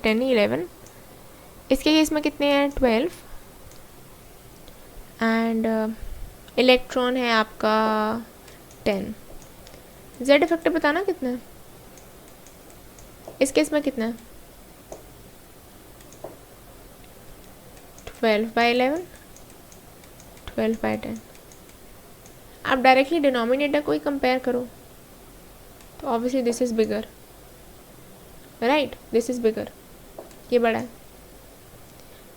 Speaker 1: नहीं 11, इसके केस में कितने हैं? 12, एंड इलेक्ट्रॉन है आपका 10। जेड इफेक्टिव बताना कितना है इस केस में? कितना है? 12/11, 12/10। आप डायरेक्टली डिनोमिनेटर को ही कंपेयर करो तो obviously this is bigger, right, this is bigger, ये बड़ा है।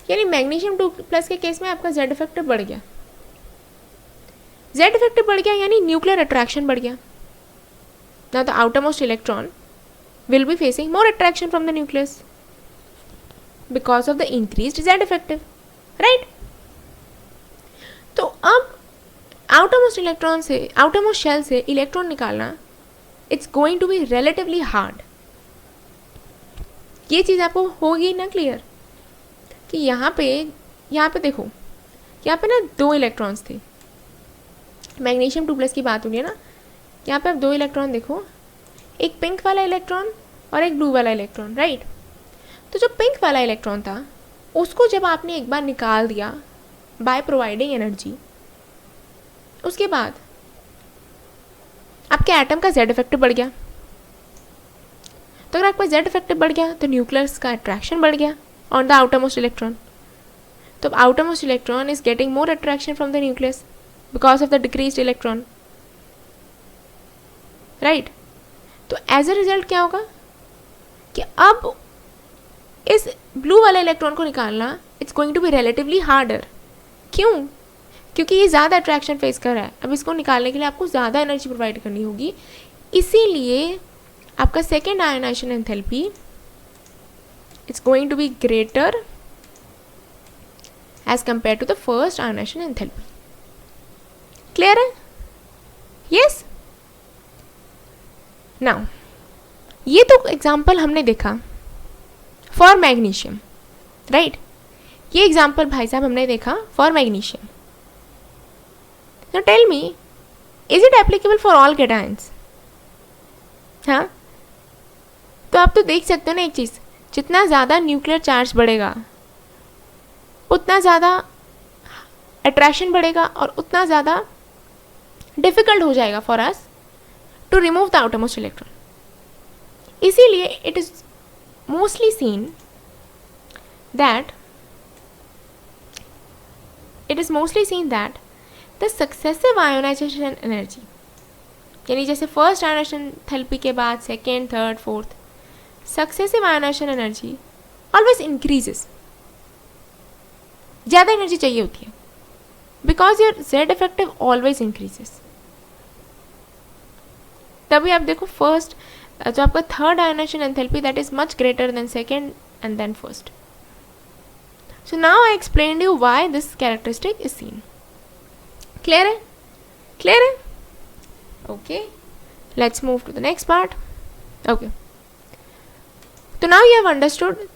Speaker 1: यानी मैग्नीशियम 2+ के केस में आपका जेड इफेक्टिव बढ़ गया। जेड इफेक्टिव बढ़ गया यानी न्यूक्लियर अट्रैक्शन बढ़ गया। Now the outermost electron will be facing more attraction from the nucleus because of the increased Z effective, right? तो अब आउटरमोस्ट शेल से इलेक्ट्रॉन निकालना it's going to be relatively hard. ये चीज़ आपको होगी ना क्लियर कि यहाँ पे देखो, यहाँ पे ना 2 इलेक्ट्रॉन्स थे, मैग्नीशियम 2+ की बात हो रही है ना। यहाँ पे आप 2 इलेक्ट्रॉन देखो, एक पिंक वाला इलेक्ट्रॉन और एक ब्लू वाला इलेक्ट्रॉन, राइट। तो जो पिंक वाला इलेक्ट्रॉन था उसको जब आपने एक बार निकाल दिया बाय प्रोवाइडिंग एनर्जी, उसके बाद आपके एटम का जेड इफेक्टिव बढ़ गया। तो अगर आपका जेड इफेक्टिव बढ़ गया तो न्यूक्लियस का अट्रैक्शन बढ़ गया ऑन द आउटरमोस्ट इलेक्ट्रॉन। तो outermost electron is getting more attraction from the nucleus because of the decreased electron, right. तो एज अ रिजल्ट क्या होगा कि अब इस ब्लू वाले इलेक्ट्रॉन को निकालना it's going to be relatively harder. क्यों? क्योंकि ये ज़्यादा अट्रैक्शन फेस कर रहा है। अब इसको निकालने के लिए आपको ज़्यादा एनर्जी प्रोवाइड करनी होगी, इसीलिए आपका second ionization enthalpy it's going to be greater as compare to the first ionization enthalpy. Clear है? यस। नाउ ये तो एग्जाम्पल हमने देखा फॉर मैग्नीशियम, राइट। ये एग्जाम्पल भाई साहब हमने देखा for magnesium. Now tell me, is it applicable for all cations? हाँ, तो आप तो देख सकते हो ना एक चीज़, जितना ज़्यादा न्यूक्लियर चार्ज बढ़ेगा उतना ज़्यादा अट्रैक्शन बढ़ेगा और उतना ज़्यादा डिफ़िकल्ट हो जाएगा for us to remove the outermost electron. इसीलिए it is mostly seen that the successive ionisation energy, यानी जैसे फर्स्ट आयोनाइजेशन एंथैल्पी के बाद second, third, fourth, successive ionisation energy always increases. ज़्यादा एनर्जी चाहिए होती है because your Z effective always increases. तभी आप देखो फर्स्ट जो आपका third ionisation enthalpy that is much greater than second and then first. So now I explained you why this characteristic is seen. Clear है? क्लियर है? Okay, let's move to the next part. Okay, तो नाउ यू हैव अंडरस्टूड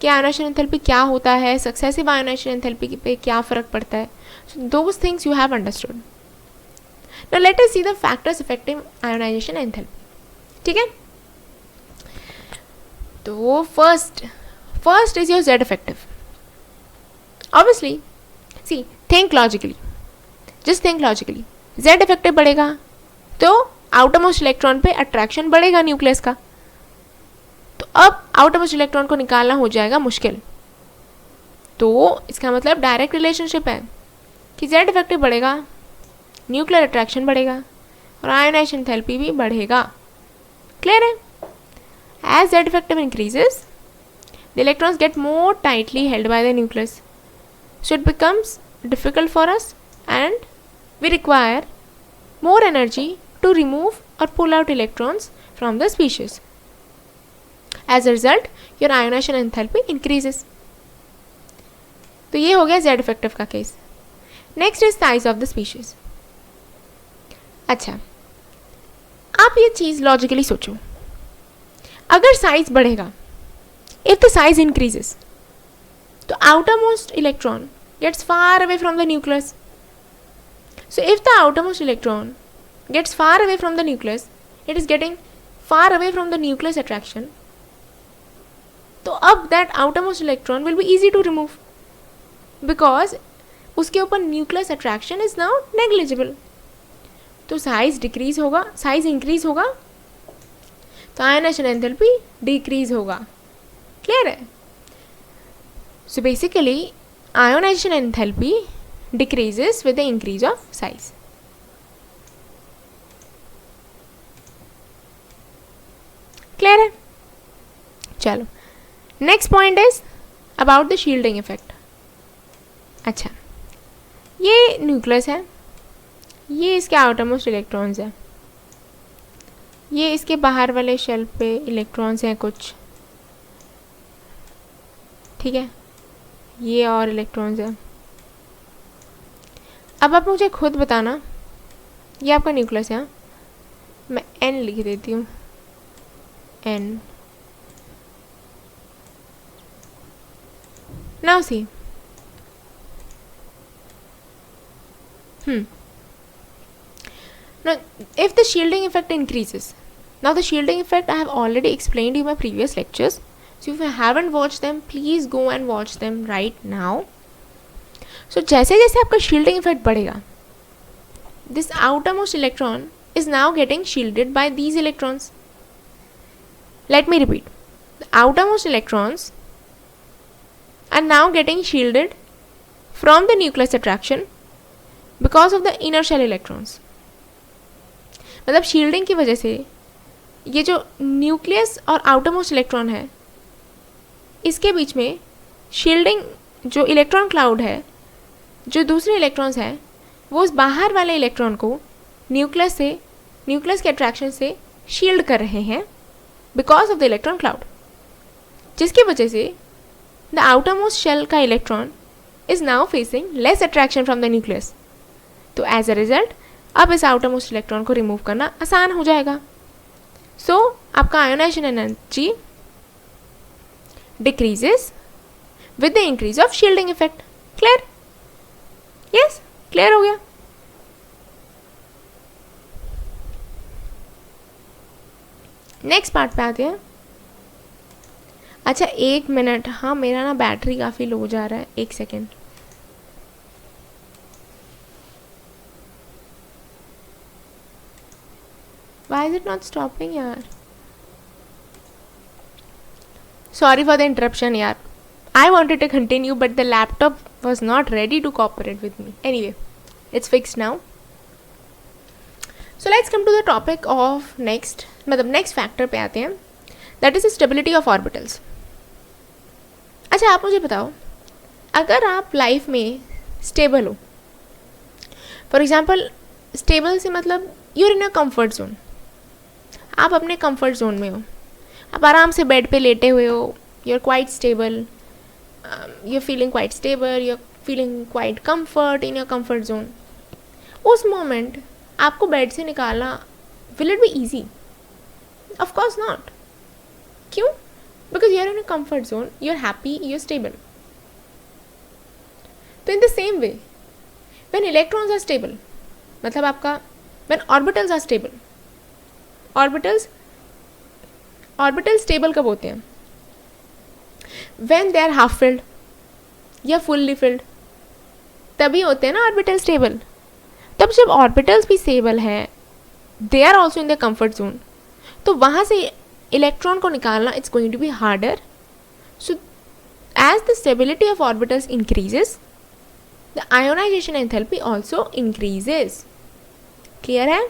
Speaker 1: कि आयोनाइजेशन एंथैल्पी क्या होता है, सक्सेसिव आयोनाइजेशन एंथैल्पी पे क्या फ़र्क पड़ता है। So those things you have understood. Now let us see the factors affecting ionization enthalpy. ठीक है? तो first is your Z effective. Obviously, see, think logically. Just think logically, Z effective बढ़ेगा तो आउटर मोस्ट इलेक्ट्रॉन पे अट्रैक्शन बढ़ेगा न्यूक्लियस का, तो अब आउटर मोस्ट इलेक्ट्रॉन को निकालना हो जाएगा मुश्किल। तो इसका मतलब डायरेक्ट रिलेशनशिप है कि जेड इफेक्टिव बढ़ेगा, न्यूक्लियर अट्रैक्शन बढ़ेगा और आयोनाइजेशन एंथैल्पी भी बढ़ेगा। क्लियर है? As Z effective increases, the electrons get more tightly held by the nucleus, so it becomes difficult for us and we require more energy to remove or pull out electrons from the species. As a result, your ionization enthalpy increases. तो ये हो गया Z effective का case. Next is size of the species. अच्छा, आप ये चीज़ लॉजिकली सोचो, अगर साइज बढ़ेगा, if the size increases, the outermost electron gets far away from the nucleus. So if the outermost electron gets far away from the nucleus, it is getting far away from the nucleus attraction. तो अब that outermost electron will be easy to remove because उसके ऊपर nucleus attraction is now negligible. तो साइज डिक्रीज होगा, साइज इंक्रीज होगा तो आयनाइजेशन एंथैल्पी डिक्रीज होगा। क्लियर है? So basically ionisation enthalpy decreases with the increase of size. Clear है? चलो, next point is about the shielding effect. अच्छा, ये न्यूक्लियस है, ये इसके आउटरमोस्ट इलेक्ट्रॉन्स हैं, ये इसके बाहर वाले शेल पे इलेक्ट्रॉन्स हैं कुछ, ठीक है, ये और इलेक्ट्रॉन्स हैं। अब आप मुझे खुद बताना, ये आपका न्यूक्लियस है, मैं N लिख देती हूँ, N। Now see, now if the shielding effect increases, now the shielding effect I have already explained in my previous lectures, so if you haven't watched them please go and watch them right now. So जैसे जैसे आपका shielding effect बढ़ेगा, this outermost electron is now getting shielded by these electrons. Let me repeat, the outermost electrons are now getting shielded from the nucleus attraction because of the inner shell electrons. मतलब शील्डिंग की वजह से ये जो न्यूक्लियस और आउटरमोस्ट इलेक्ट्रॉन है, इसके बीच में शील्डिंग, जो इलेक्ट्रॉन क्लाउड है, जो दूसरे इलेक्ट्रॉन्स हैं वो उस बाहर वाले इलेक्ट्रॉन को न्यूक्लियस के अट्रैक्शन से शील्ड कर रहे हैं because of the electron cloud, जिसकी वजह से द आउटरमोस्ट शेल का electron is now facing less attraction from the nucleus. तो एज अ रिजल्ट अब इस आउटरमोस्ट इलेक्ट्रॉन को रिमूव करना आसान हो जाएगा। सो आपका ionization energy decreases with the increase of shielding effect. Clear? Yes, clear हो गया? नेक्स्ट पार्ट पे आते हैं। अच्छा, 1 मिनट, हाँ मेरा ना बैटरी काफ़ी लो जा रहा है, 1 second. Why is it not stopping यार? Sorry for the interruption यार. I wanted to continue but the laptop was not ready to cooperate with me. Anyway, it's fixed now. So let's come to the topic of next, मतलब next factor पे आते हैं, that is the stability of orbitals. अच्छा, आप मुझे बताओ, अगर आप लाइफ में स्टेबल हो, फॉर एग्जाम्पल स्टेबल से मतलब you're in a comfort zone, आप अपने कंफर्ट जोन में हो, आप आराम से बेड पे लेटे हुए हो, you are quite stable, you are feeling quite stable, you are feeling quite comfort in your comfort zone. उस मोमेंट आपको बेड से निकालना, will it be easy? Of course not. क्यों? Because you are in a comfort zone, you are happy, you are stable. तो in the same way when electrons are stable, मतलब आपका when orbitals are stable, orbital stable कब होते हैं? When they are half filled या फुल्ली फिल्ड, तभी होते हैं ना ऑर्बिटल स्टेबल। तब जब ऑर्बिटल्स भी स्टेबल हैं, they are also in the comfort zone, तो वहाँ से इलेक्ट्रॉन को निकालना it's going to be harder. So as the stability of orbitals increases, the ionisation enthalpy also increases. Clear है?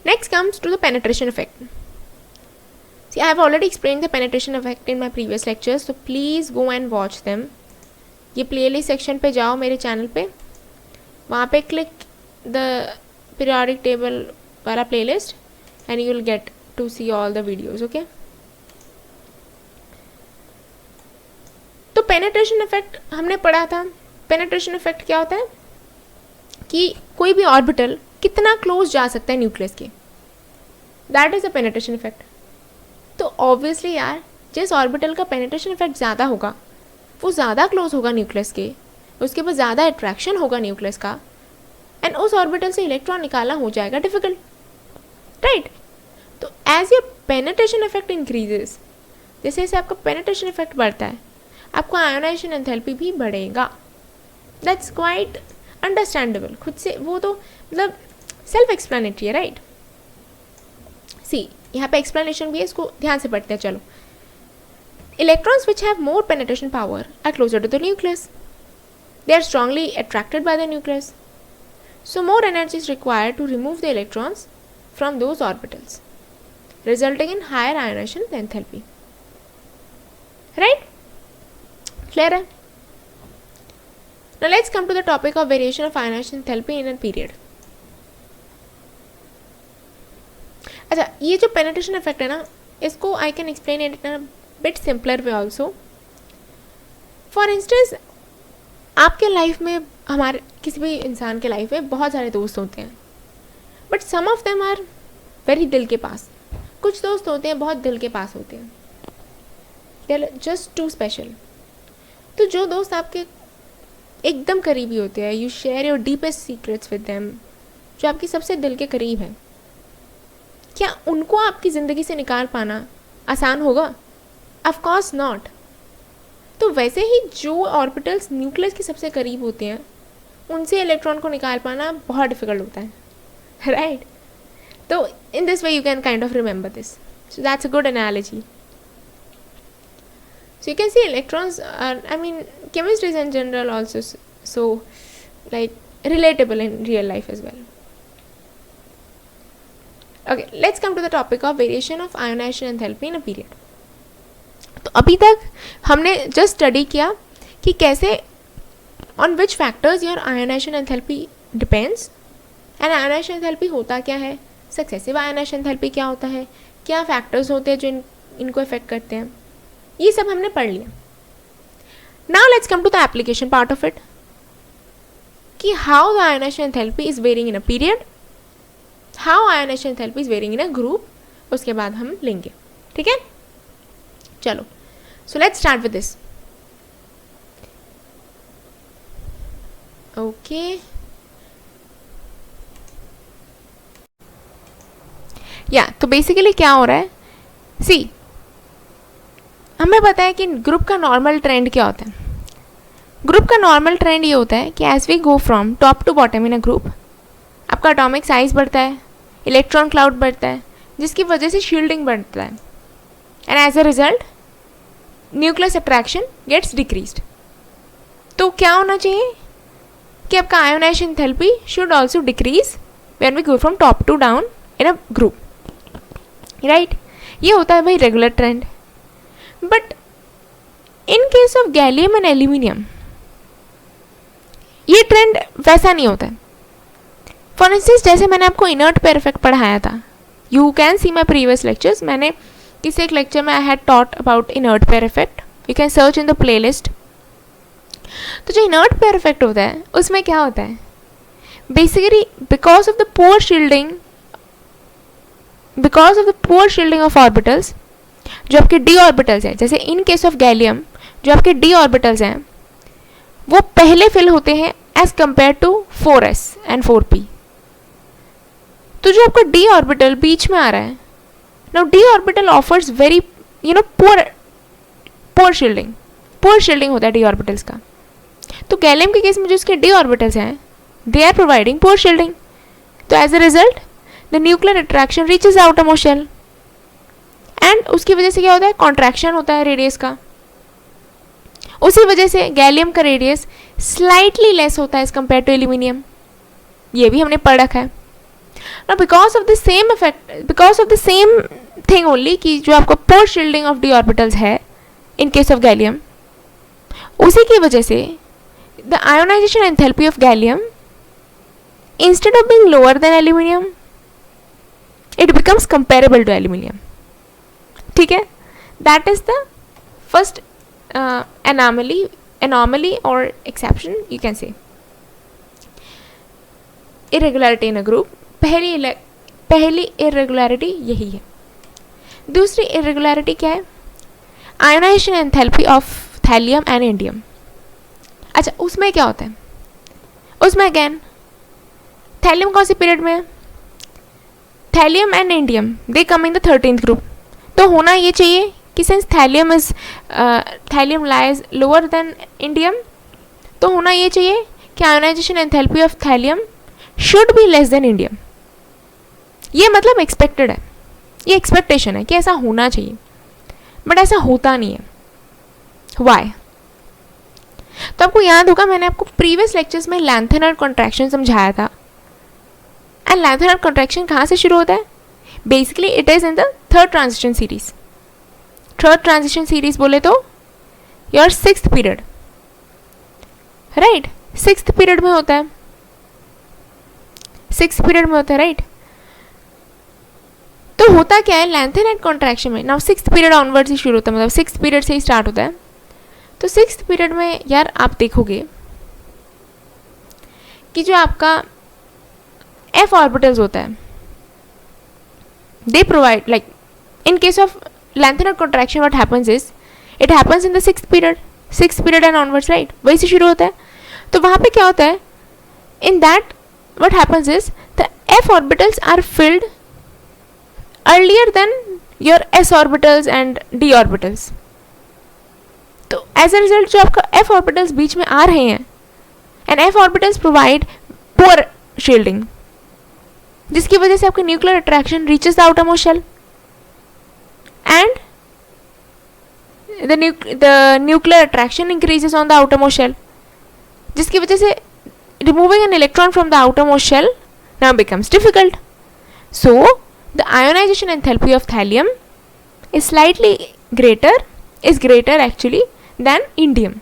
Speaker 1: Next comes to the penetration effect. See, I have already explained the penetration effect in my previous lectures, so please go and watch them. ये playlist section पे जाओ मेरे channel पे, वहाँ पे click the periodic table वाला playlist and you will get to see all the videos, okay? तो penetration effect हमने पढ़ा था. penetration effect क्या होता है कि कोई भी ऑर्बिटल कितना क्लोज जा सकता है न्यूक्लियस के, that is a penetration effect. तो ऑब्वियसली यार, जिस ऑर्बिटल का पेनिट्रेशन इफेक्ट ज़्यादा होगा वो ज़्यादा क्लोज होगा न्यूक्लियस के, उसके पास ज़्यादा अट्रैक्शन होगा न्यूक्लियस का, एंड उस ऑर्बिटल से इलेक्ट्रॉन निकालना हो जाएगा डिफिकल्ट, राइट? तो as your penetration effect increases, जैसे जैसे आपका पेनिट्रेशन इफेक्ट बढ़ता है, आपका आयोनाइजेशन एंथैल्पी भी बढ़ेगा. That's quite understandable. खुद से वो तो मतलब सेल्फ एक्सप्लेनेटरी है, राइट? सी, यहाँ पे एक्सप्लेनेशन भी है, इसको ध्यान से पढ़ते हैं. चलो, electrons which have more penetration power are closer to the nucleus. They are strongly attracted by the nucleus, so more energy is required to remove the electrons from those orbitals, resulting in higher ionization enthalpy. Right? Clear है? Now let's come to the topic of variation of ionization enthalpy in a period. अच्छा, ये जो penetration effect है ना, इसको I can explain it in a bit simpler way also. For instance, आपके लाइफ में, हमारे किसी भी इंसान के लाइफ में बहुत सारे दोस्त होते हैं, but some of them are very दिल के पास. कुछ दोस्त होते हैं बहुत दिल के पास होते हैं, they are just too special. तो जो दोस्त आपके एकदम करीबी होते हैं, you share your deepest secrets with them, जो आपकी सबसे दिल के करीब है, क्या उनको आपकी ज़िंदगी से निकाल पाना आसान होगा? Of course not. तो वैसे ही जो ऑर्बिटल्स न्यूक्लियस के सबसे करीब होते हैं, उनसे इलेक्ट्रॉन को निकाल पाना बहुत डिफिकल्ट होता है, राइट? तो in this way you can kind of remember this. So that's a good analogy. So you can see electrons are, I mean, chemistry in general also so like relatable in real life as well. Okay, let's come to the topic of variation of ionization enthalpy in a period. तो अभी तक हमने just study किया कि कैसे on which factors your ionization enthalpy depends, and ionization enthalpy होता क्या है, successive ionization enthalpy क्या होता है, क्या factors होते हैं जो इनको affect करते हैं, ये सब हमने पढ़ लिया. Now let's come to the application part of it, कि how the ionisation enthalpy is varying in a period, how ionisation enthalpy is varying in a group. उसके बाद हम लेंगे, ठीक है? चलो, so let's start with this. Okay, या तो बेसिकली क्या हो रहा है, सी, हमें पता है कि ग्रुप का नॉर्मल ट्रेंड क्या होता है. ग्रुप का नॉर्मल ट्रेंड ये होता है कि as we go from top to bottom in a group, आपका एटॉमिक साइज बढ़ता है, इलेक्ट्रॉन क्लाउड बढ़ता है, जिसकी वजह से शील्डिंग बढ़ता है, and as a result nucleus attraction gets decreased. तो क्या होना चाहिए कि आपका ionization enthalpy should also decrease when we go from top to down in a group, right? ये होता है भाई regular trend. But in case of gallium and aluminium ये ट्रेंड वैसा नहीं होता है. फॉर इंस्टेंस, जैसे मैंने आपको इनर्ट पेयर इफेक्ट पढ़ाया था, you can C my previous lectures. मैंने किसी एक लेक्चर में I had taught about inert pair effect, you can search in the play list. तो जो इनर्ट पेयर इफेक्ट होता है उसमें क्या होता है, basically because of the poor shielding of orbitals, जो आपके डी ऑर्बिटल्स हैं, जैसे इन केस ऑफ गैलियम जो आपके डी ऑर्बिटल्स हैं वो पहले फिल होते हैं as compare to 4s and 4p. तो जो आपका डी ऑर्बिटल बीच में आ रहा है, now D orbital offers very poor shielding होता है डी ऑर्बिटल्स का. तो गैलियम के केस में जो इसके डी ऑर्बिटल्स हैं they are providing poor shielding. तो as a result the nuclear attraction reaches outermost shell and उसकी वजह से क्या होता है, कॉन्ट्रैक्शन होता है रेडियस का. उसी वजह से गैलियम का रेडियस स्लाइटली लेस होता है एज कम्पेयर टू एल्यूमिनियम. ये भी हमने पढ़ रखा है ना. Because of the same effect, because of the same thing only कि जो आपको पोर शील्डिंग ऑफ डी ऑर्बिटल्स है इन केस ऑफ गैलियम, उसी की वजह से the ionisation enthalpy of gallium instead of being lower than aluminium it becomes comparable to aluminium. ठीक है, that is the first anomaly or exception you can say. Irregularity in a group, पहली irregularity यही है. दूसरी irregularity क्या है, ionisation enthalpy of thallium and indium. अच्छा, उसमें क्या होता है, उसमें अगेन थैलियम कौन सी पीरियड में है, thallium and indium they come in the 13th group. तो होना ये चाहिए कि since thallium lies lower than indium, तो होना ये चाहिए कि ionization enthalpy of thallium should be less than indium. ये मतलब एक्सपेक्टेड है, ये एक्सपेक्टेशन है कि ऐसा होना चाहिए, बट ऐसा होता नहीं है. वाई? तो आपको याद होगा मैंने आपको प्रीवियस लेक्चर्स में लैंथेनर कॉन्ट्रैक्शन समझाया था. एंड लैंथेनर कॉन्ट्रैक्शन कहाँ से शुरू होता है, basically it is in the third transition series. Third transition series बोले तो your 6th period, right, 6th period में होता है, 6th पीरियड में होता है, राइट. तो होता क्या है लैंथेनाइट कॉन्ट्रैक्शन में, नाउ 6th पीरियड ऑनवर्ड से शुरू होता है, मतलब 6th पीरियड से ही स्टार्ट होता है. तो 6th पीरियड में यार आप देखोगे कि जो आपका f ऑर्बिटल्स होता है, they provide like in case of lengthened contraction what happens is it happens in the 6th period and onwards, right, वही से शुरू होता है. तो वहाँ पे क्या होता है, in that what happens is the f orbitals are filled earlier than your s orbitals and d orbitals. तो as a result जो आपका f orbitals बीच में आ रहे हैं and f orbitals provide poor shielding, जिसकी वजह से आपका nuclear attraction reaches the outermost shell and the nuclear attraction increases on the outermost shell, जिसकी वजह से removing an electron from the outermost shell now becomes difficult. So the ionization enthalpy of thallium is greater actually than indium.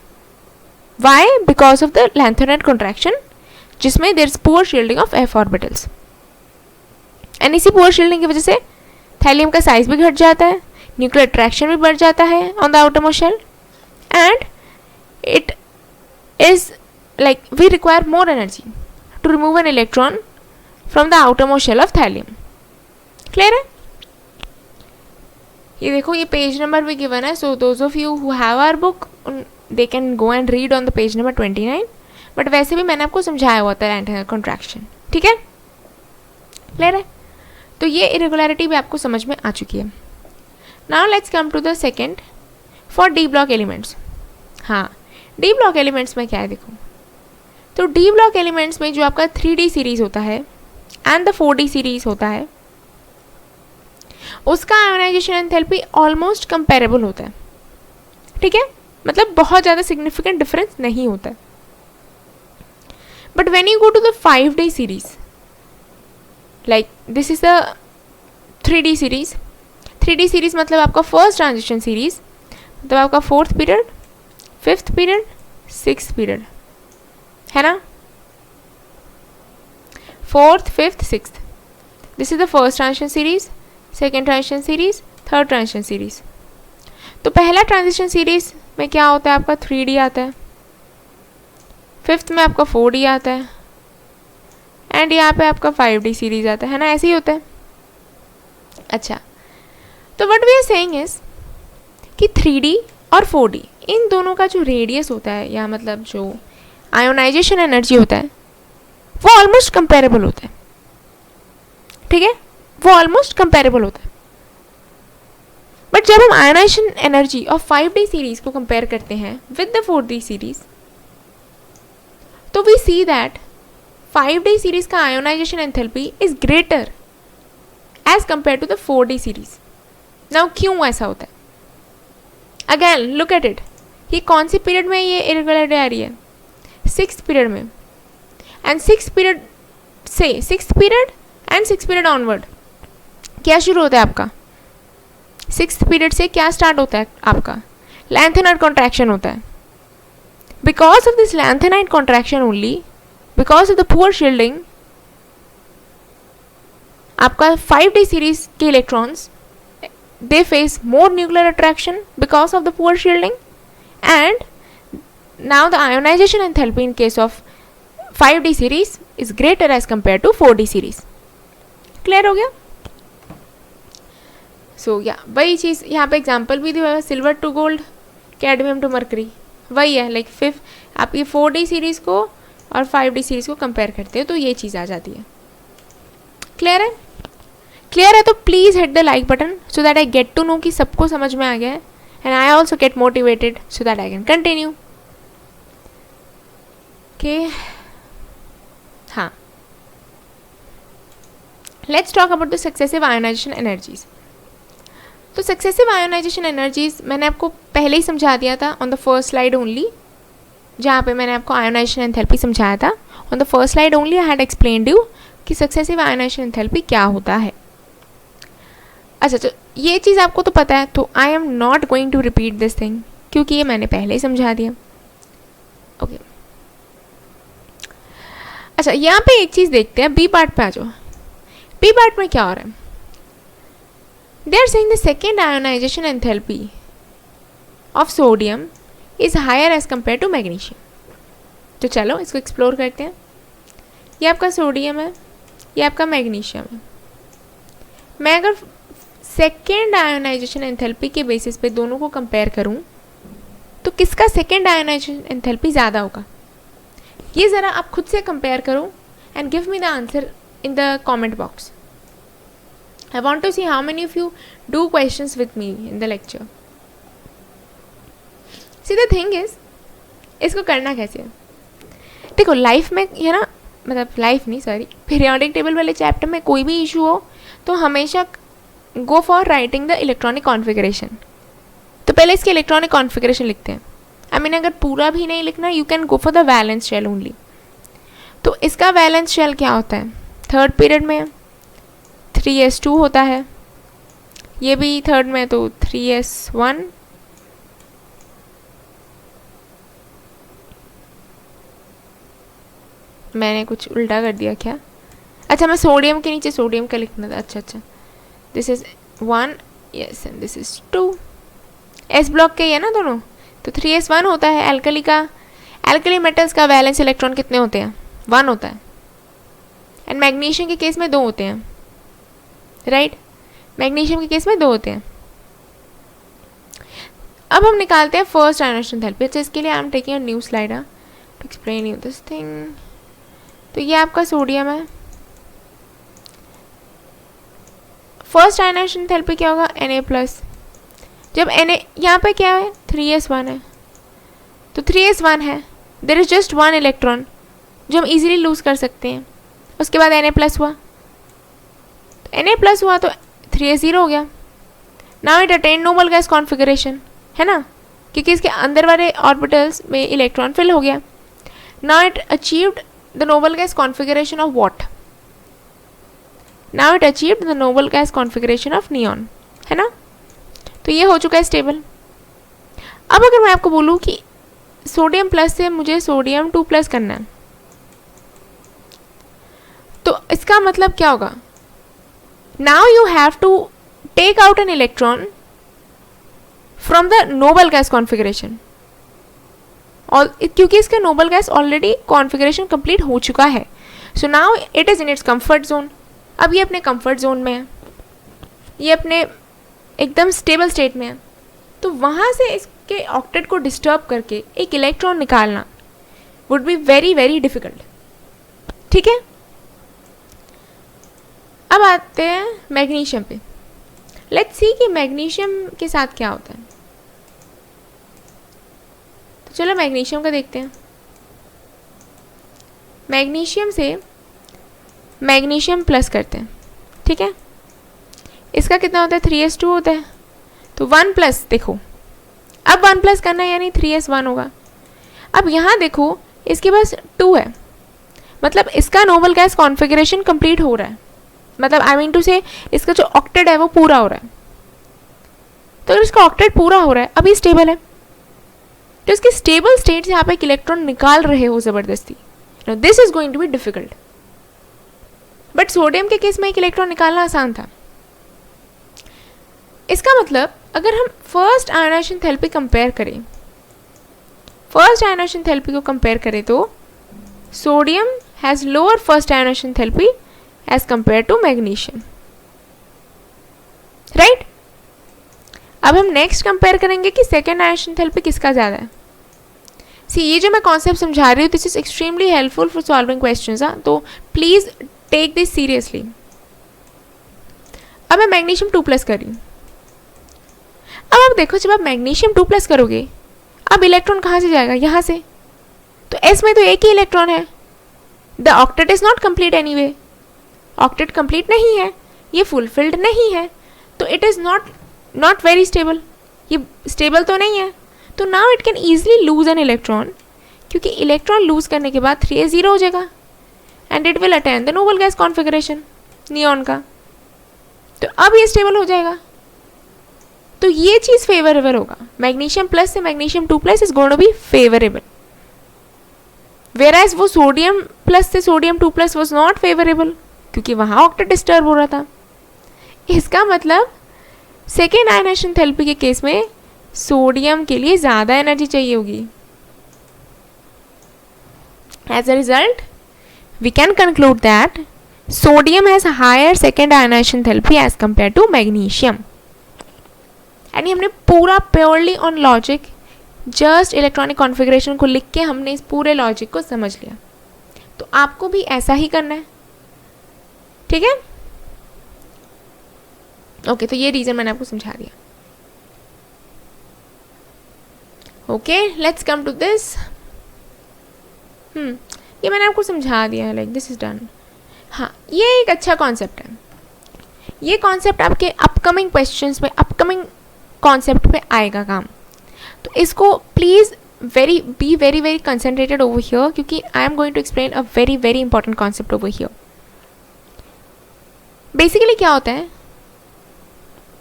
Speaker 1: Why? Because of the lanthanide contraction, जिसमें there is poor shielding of f orbitals. and इसी poor shielding की वजह से थैलियम का साइज भी घट जाता है, न्यूक्लियर अट्रैक्शन भी बढ़ जाता है on the outermost shell, and it is like we require more energy to remove an electron from the outermost shell of thallium. Clear है? ये देखो ये पेज नंबर भी गिवन है, so those of you who have our book they can go and read on the page number 29. But वैसे भी मैंने आपको समझाया हुआ था लैंथेनाइड कॉन्ट्रैक्शन. ठीक है, क्लियर है? तो ये इरेगुलरिटी भी आपको समझ में आ चुकी है. Now let's come to the second for D block elements. हाँ, D block elements में क्या है देखो, तो D block elements में जो आपका 3D सीरीज होता है and the 4D सीरीज होता है, उसका आयोनाइजेशन एंथैल्पी ऑलमोस्ट कंपेरेबल होता है. ठीक है, मतलब बहुत ज़्यादा सिग्निफिकेंट डिफरेंस नहीं होता है. But when you go to the 5D series, like this is the 3D series. 3D series मतलब आपका फर्स्ट ट्रांजिशन सीरीज, मतलब आपका 4th period, 5th period, 6th period, है ना, 4th, 5th, 6th. This is the first transition series, second transition series, third transition series. तो पहला ट्रांजिशन सीरीज में क्या होता है, आपका 3D आता है, 5th में आपका 4D आता है, एंड यहाँ पे आपका 5D सीरीज आता है ना, ऐसे ही होता है. अच्छा, तो what we are saying is कि 3D और 4D इन दोनों का जो रेडियस होता है, या मतलब जो आयोनाइजेशन एनर्जी होता है, वो ऑलमोस्ट कंपेरेबल होता है. ठीक है, वो ऑलमोस्ट कंपेरेबल होता है. बट जब हम ionization energy of 5D series को कंपेयर करते हैं विद द 4D सीरीज, तो we see that 5D series का ionization enthalpy is greater as compare to the 4D series. Now क्यों ऐसा होता है? अगेन लुक एट इट, ये कौन सी पीरियड में ये इरेगुलरिटी आ रही है? 6th पीरियड में। एंड 6th पीरियड से 6th period and 6th period onward क्या शुरू होता है आपका? 6th पीरियड से क्या स्टार्ट होता है आपका? लैंथेनाइड कॉन्ट्रैक्शन होता है। Because of this lanthanide contraction only, because of the poor shielding, आपका 5D सीरीज के electrons they face more nuclear attraction because of the poor shielding, and now the ionization enthalpy in case of 5D series is greater as compared to 4D series. Clear हो गया? So yeah, वही चीज़ यहाँ पे एग्जाम्पल भी दिया है, silver to gold, cadmium to mercury, वही है। लाइक फिफ्थ आप ये 4D सीरीज़ को और 5D सीरीज़ को कंपेयर करते हो तो ये चीज़ आ जाती है। क्लियर है? क्लियर है तो please hit the like button so that I get to know कि सबको समझ में आ गया है, and I also get motivated so that I can continue. Okay, हाँ, let's talk about the successive ionization energies. तो सक्सेसिव आयोनाइजेशन एनर्जीज मैंने आपको पहले ही समझा दिया था on the first slide only, जहाँ पे मैंने आपको आयोनाइजेशन एंथैल्पी समझाया था। On the first slide only I had explained you कि सक्सेसिव आयोनाइजेशन एंथैल्पी क्या होता है। अच्छा, तो ये चीज़ आपको तो पता है, तो I am not going to repeat this thing क्योंकि ये मैंने पहले ही समझा दिया। ओके, अच्छा यहाँ पे एक चीज़ देखते हैं, बी पार्ट पे आ जाओ। बी पार्ट में क्या हो रहा है? They are saying the second ionisation enthalpy of sodium is higher as compare to magnesium. तो चलो इसको एक्सप्लोर करते हैं। ये आपका सोडियम है, ये आपका मैग्नीशियम है। मैं अगर सेकेंड आयोनाइजेशन एंथैल्पी के बेसिस पे दोनों को कंपेयर करूं तो किसका सेकेंड आयोनाइजेशन एंथैल्पी ज़्यादा होगा? ये ज़रा आप खुद से कंपेयर करो and give me the answer in the comment box. I want to see how many of you do questions with me in the lecture. See the thing is, इसको करना कैसे है? देखो लाइफ में ये ना, मतलब लाइफ नहीं सॉरी, पीरियोडिक टेबल वाले चैप्टर में कोई भी इशू हो तो हमेशा go for writing the electronic configuration. तो पहले इसके इलेक्ट्रॉनिक कॉन्फ़िगरेशन लिखते हैं। आई मीन अगर पूरा भी नहीं लिखना, you can go for the valence shell only. तो इसका वैलेंस शेल क्या होता है? थर्ड पीरियड में 3s2 होता है, ये भी थर्ड में तो 3s1, मैंने कुछ उल्टा कर दिया क्या? अच्छा, मैं सोडियम के नीचे सोडियम का लिखना था। अच्छा, this is 1, yes, and this is 2। S block के है ना दोनों, तो 3s1 होता है। एल्कली का, एल्कली मेटल्स का वैलेंस इलेक्ट्रॉन कितने होते हैं? 1 होता है। एंड मैग्नीशियम के केस में 2 होते हैं, राइट? मैग्नीशियम के केस में 2 होते हैं। अब हम निकालते हैं फर्स्ट आयोनाइजेशन एंथैल्पी। अच्छा, इसके लिए I am taking a new slide to explain you this thing. तो ये आपका सोडियम है। फर्स्ट आयोनाइजेशन एंथैल्पी क्या होगा? Na+। जब Na यहाँ पे क्या है? 3s1 है, तो 3s1 है, देयर इज जस्ट 1 इलेक्ट्रॉन जो हम इजीली लूज कर सकते हैं। उसके बाद Na+ हुआ, तो Na+ हुआ तो 3s0 हो गया। Now it attain Nobel gas configuration, है ना, क्योंकि इसके अंदर वाले ऑर्बिटल्स में इलेक्ट्रॉन फिल हो गया। Now it achieved the noble gas configuration of what? Now it achieved the noble gas configuration of neon, है ना। तो ये हो चुका है स्टेबल। अब अगर मैं आपको बोलूँ कि सोडियम प्लस से मुझे सोडियम 2+ करना है, तो इसका मतलब क्या होगा? Now you have to take out an electron from the noble gas configuration, और क्योंकि इसका noble gas already configuration complete हो चुका है, so now it is in its comfort zone. अब ये अपने कंफर्ट जोन में है, ये अपने एकदम स्टेबल स्टेट में है, तो वहाँ से इसके ऑक्टेट को डिस्टर्ब करके एक इलेक्ट्रॉन निकालना would be very very difficult. ठीक है, अब आते हैं मैग्नीशियम पे। लेट्स सी कि मैग्नीशियम के साथ क्या होता है। तो चलो मैग्नीशियम का देखते हैं। मैग्नीशियम से मैग्नीशियम प्लस करते हैं, ठीक है, इसका कितना होता है 3s2 होता है, तो 1 प्लस, देखो अब 1 प्लस करना है यानी 3s1 होगा। अब यहाँ देखो इसके पास 2 है, मतलब इसका नोबल गैस कॉन्फ़िगरेशन कंप्लीट हो रहा है, मतलब आई मीन टू से इसका जो ऑक्टेट है वो पूरा हो रहा है। तो अगर इसका ऑक्टेट पूरा हो रहा है, अभी स्टेबल है, तो इसके स्टेबल स्टेट से आप एक इलेक्ट्रॉन निकाल रहे हो ज़बरदस्ती, this is going to be difficult. But sodium के केस में एक इलेक्ट्रॉन निकालना आसान था। इसका मतलब अगर हम फर्स्ट आयोनाइजेशन एंथैल्पी कंपेयर करें, फर्स्ट आयोनाइजेशन एंथैल्पी को कंपेयर करें तो sodium has lower first ionisation enthalpy as compare to magnesium, right. अब हम नेक्स्ट कंपेयर करेंगे कि सेकेंड आयोनाइजेशन एंथैल्पी किसका ज़्यादा है। सी, ये जो मैं कॉन्सेप्ट समझा रही हूँ this is extremely helpful for solving questions, तो प्लीज़ टेक दिस सीरियसली। अब मैं मैग्नीशियम 2 प्लस कर रही हूँ। अब आप देखो जब आप मैग्नीशियम 2 प्लस करोगे, अब इलेक्ट्रॉन कहाँ से जाएगा, यहाँ से, तो एस में तो एक ही इलेक्ट्रॉन है, the octet is not complete anyway, octet complete नहीं है, ये फुलफिल्ड नहीं है, तो it is not very stable, ये स्टेबल तो नहीं है, तो now it can easily lose an electron, क्योंकि इलेक्ट्रॉन लूज करने के बाद 3s 0 हो जाएगा and it will attain the noble gas configuration neon का, तो अब ये स्टेबल हो जाएगा, तो ये चीज़ फेवरेबल होगा। मैग्नीशियम प्लस से magnesium 2 plus is going to be favourable, whereas वो सोडियम प्लस से sodium 2 plus was not favourable, क्योंकि वहाँ ऑक्टेट डिस्टर्ब हो रहा था। इसका मतलब सेकेंड आयोनाइजेशन एंथैल्पी के केस में सोडियम के लिए ज़्यादा एनर्जी चाहिए होगी। As a result we can conclude that sodium has higher second ionisation enthalpy as compare to magnesium. यानी हमने पूरा purely on logic just electronic configuration को लिख के हमने इस पूरे लॉजिक को समझ लिया, तो आपको भी ऐसा ही करना है, ठीक है। ओके, तो ये रीज़न मैंने आपको समझा दिया। Okay, let's come to this. ये मैंने आपको समझा दिया है, लाइक दिस इज डन। हाँ, ये एक अच्छा कॉन्सेप्ट है, ये कॉन्सेप्ट आपके अपकमिंग क्वेश्चंस में, अपकमिंग कॉन्सेप्ट पे आएगा काम, तो इसको please be very concentrated over here, क्योंकि I am going to explain a very important concept over here. Basically क्या होता है,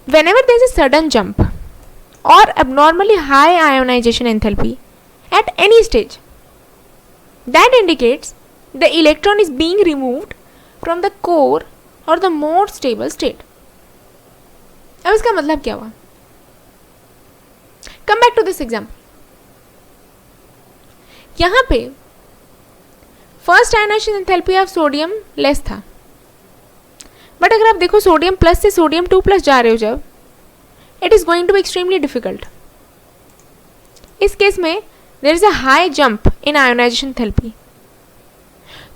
Speaker 1: whenever there is a sudden jump or abnormally high ionization enthalpy at any stage, that indicates the electron is being removed from the core or the more stable state. अब इसका मतलब क्या हुआ? Come back to this example. यहाँ पे first ionization enthalpy of sodium less था, बट अगर आप देखो सोडियम प्लस से सोडियम 2 प्लस जा रहे हो जब, it is going to be extremely difficult. इस केस में there is a high jump in ionization enthalpy,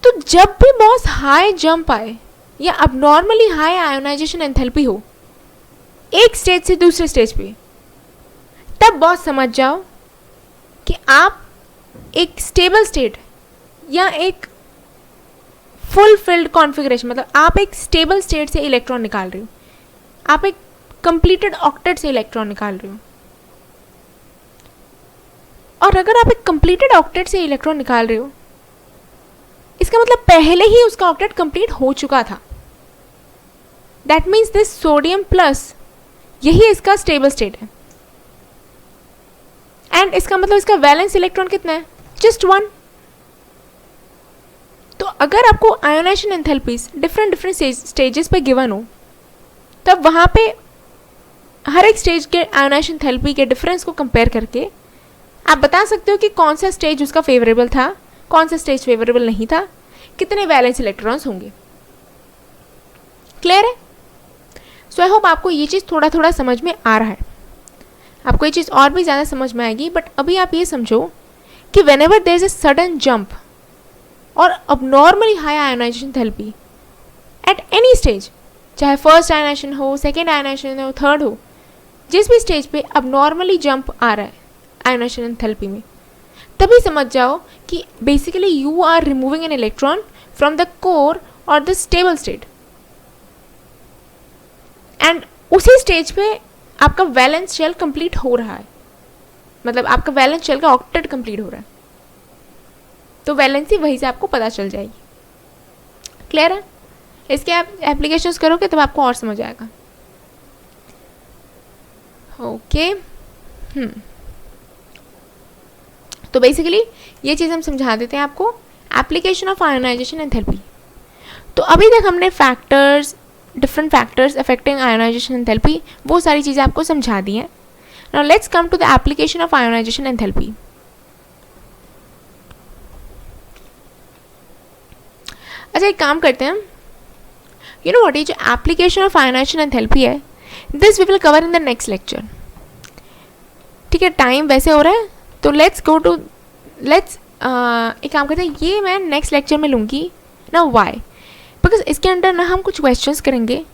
Speaker 1: तो जब भी बॉस हाई जंप आए या अबनॉर्मली हाई आयोनाइजेशन एंथैल्पी हो एक स्टेज से दूसरे स्टेज पे, तब बॉस समझ जाओ कि आप एक स्टेबल स्टेट या एक फुलफिल्ड कॉन्फ़िगरेशन, मतलब आप एक स्टेबल स्टेट से इलेक्ट्रॉन निकाल रहे हो, आप एक कंप्लीटेड ऑक्टेट से इलेक्ट्रॉन निकाल रहे हो। और अगर आप एक कंप्लीटेड ऑक्टेट से इलेक्ट्रॉन निकाल रहे हो, इसका मतलब पहले ही उसका ऑक्टेट कंप्लीट हो चुका था। That means this sodium plus यही इसका स्टेबल स्टेट है, एंड इसका मतलब इसका वैलेंस इलेक्ट्रॉन कितना है, जस्ट 1। तो अगर आपको आयोनाइजेशन एंथैल्पीज डिफरेंट स्टेजेस पे गिवन हो, तब वहाँ पे हर एक स्टेज के आयोनाइजेशन एंथैल्पी के डिफरेंस को कंपेयर करके आप बता सकते हो कि कौन सा स्टेज उसका फेवरेबल था, कौन सा स्टेज फेवरेबल नहीं था, कितने वैलेंस इलेक्ट्रॉन्स होंगे। क्लियर है? सो आई होप आपको ये चीज़ थोड़ा थोड़ा समझ में आ रहा है। आपको ये चीज़ और भी ज़्यादा समझ में आएगी, बट अभी आप ये समझो कि whenever there is a sudden jump और abnormally high ionization enthalpy at any stage, चाहे फर्स्ट आयोनाइजेशन हो, सेकेंड आयोनाइजेशन हो, थर्ड हो, जिस भी स्टेज पे abnormally जंप आ रहा है आयोनाइजेशन एंथैल्पी में, तभी समझ जाओ कि basically you are removing an electron from the core और द स्टेबल स्टेट, एंड उसी स्टेज पे आपका वैलेंस शेल कंप्लीट हो रहा है, मतलब आपका वैलेंस शेल का ऑक्टेट कंप्लीट हो रहा है, तो वैलेंसी वहीं से आपको पता चल जाएगी। क्लियर है? इसके आप एप्लीकेशंस करोगे तब आपको और समझ आएगा। ओके तो बेसिकली ये चीज़ हम समझा देते हैं आपको, एप्लीकेशन ऑफ आयोनाइजेशन एंथैल्पी। तो अभी तक हमने factors, different factors affecting ionization enthalpy, वो सारी चीज़ें आपको समझा दी हैं। Now let's come to the application of ionization enthalpy. अच्छा एक काम करते हैं, यू नो व्हाट, ये जो एप्लीकेशन ऑफ आयोनाइजेशन एंथैल्पी है, this we will cover in the next lecture. ठीक है, टाइम वैसे हो रहा है तो लेट्स एक काम करते हैं, ये मैं नेक्स्ट लेक्चर में लूँगी ना। वाई? बिकॉज इसके अंदर ना हम कुछ क्वेश्चंस करेंगे,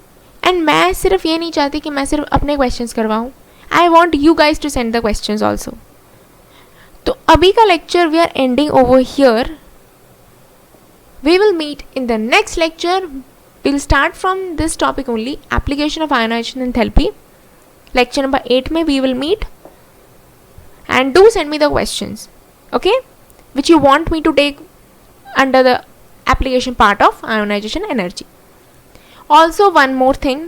Speaker 1: एंड मैं सिर्फ ये नहीं चाहती कि मैं सिर्फ अपने क्वेश्चंस करवाऊँ, I want you guys to send the questions also. तो अभी का lecture we are ending over here, we will meet in the next lecture, we'll start from this topic only, application of ionization enthalpy. Lecture number 8 में we will meet, and do send me the questions, okay, which you want me to take under the application part of ionization energy. Also one more thing,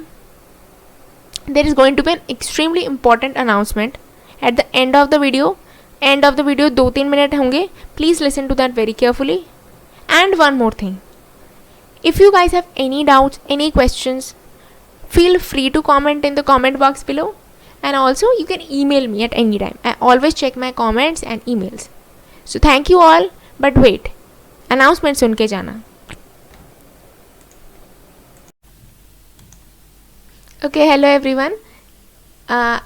Speaker 1: there is going to be an extremely important announcement at the end of the video. 2-3 minute होंगे, please listen to that very carefully. And one more thing, if you guys have any doubts, any questions, feel free to comment in the comment box below, and also you can email me at any time. I always check my comments and emails. So thank you all, but wait, announcement सुन के जाना। Okay, hello everyone.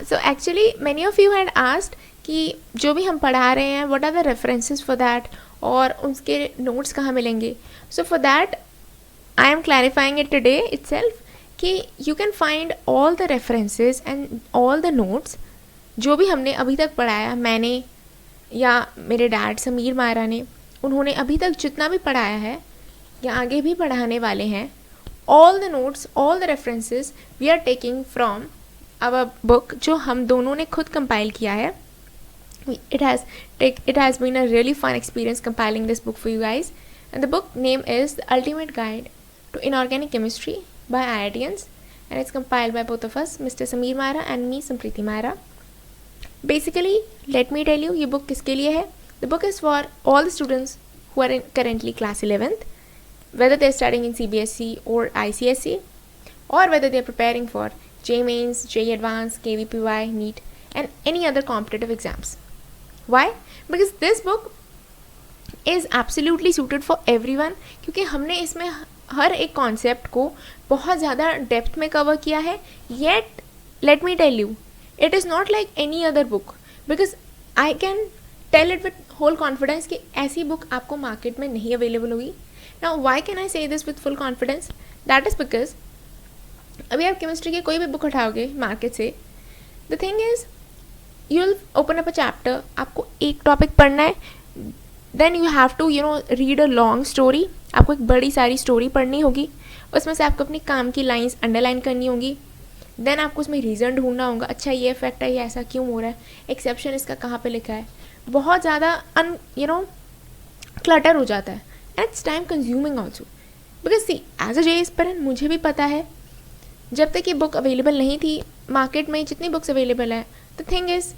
Speaker 1: So actually many of you had asked कि जो भी हम पढ़ा रहे हैं what are the references for that, और उसके notes कहाँ मिलेंगे। So for that I am clarifying it today itself कि you can find all the references and all the notes जो भी हमने अभी तक पढ़ाया, मैंने या मेरे डैड समीर मायरा ने, उन्होंने अभी तक जितना भी पढ़ाया है या आगे भी पढ़ाने वाले हैं, all the notes, all the references we are taking from our book जो हम दोनों ने खुद कंपाइल किया है। It has been a really fun experience compiling this book for you guys, and the book name is The Ultimate Guide to Inorganic Chemistry by IITians, and it's compiled by both of us, Mr. Sameer Maira and me, Sampriti Maira. Basically, let me tell you, ये book किसके लिए है? The book is for all the students who are in currently class 11th, whether they're studying in CBSE or ICSE, or whether they're preparing for JEE Mains, JEE Advanced, KVPY, NEET, and any other competitive exams. Why? Because this book is absolutely suited for everyone, क्योंकि हमने इसमें हर एक कॉन्सेप्ट को बहुत ज़्यादा डेप्थ में कवर किया है। Yet let me tell you, it is not like any other book, because I can tell it with whole confidence कि ऐसी बुक आपको मार्केट में नहीं अवेलेबल होगी। Now why can I say this with full confidence? That is because अभी आप केमिस्ट्री की कोई भी बुक उठाओगे मार्केट से, the thing is you will open up a chapter, आपको एक टॉपिक पढ़ना है, then you have to read a long story, आपको एक बड़ी सारी स्टोरी पढ़नी होगी, उसमें से आपको अपनी काम की लाइंस अंडरलाइन करनी होगी, देन आपको उसमें रीज़न ढूंढना होगा, अच्छा ये इफेक्ट है, ये ऐसा क्यों हो रहा है, एक्सेप्शन इसका कहाँ पे लिखा है, बहुत ज़्यादा क्लटर हो जाता है, and it's time consuming also, because see as a JEE aspirant मुझे भी पता है, जब तक ये बुक अवेलेबल नहीं थी मार्केट में, जितनी बुक्स अवेलेबल है, द थिंग इज़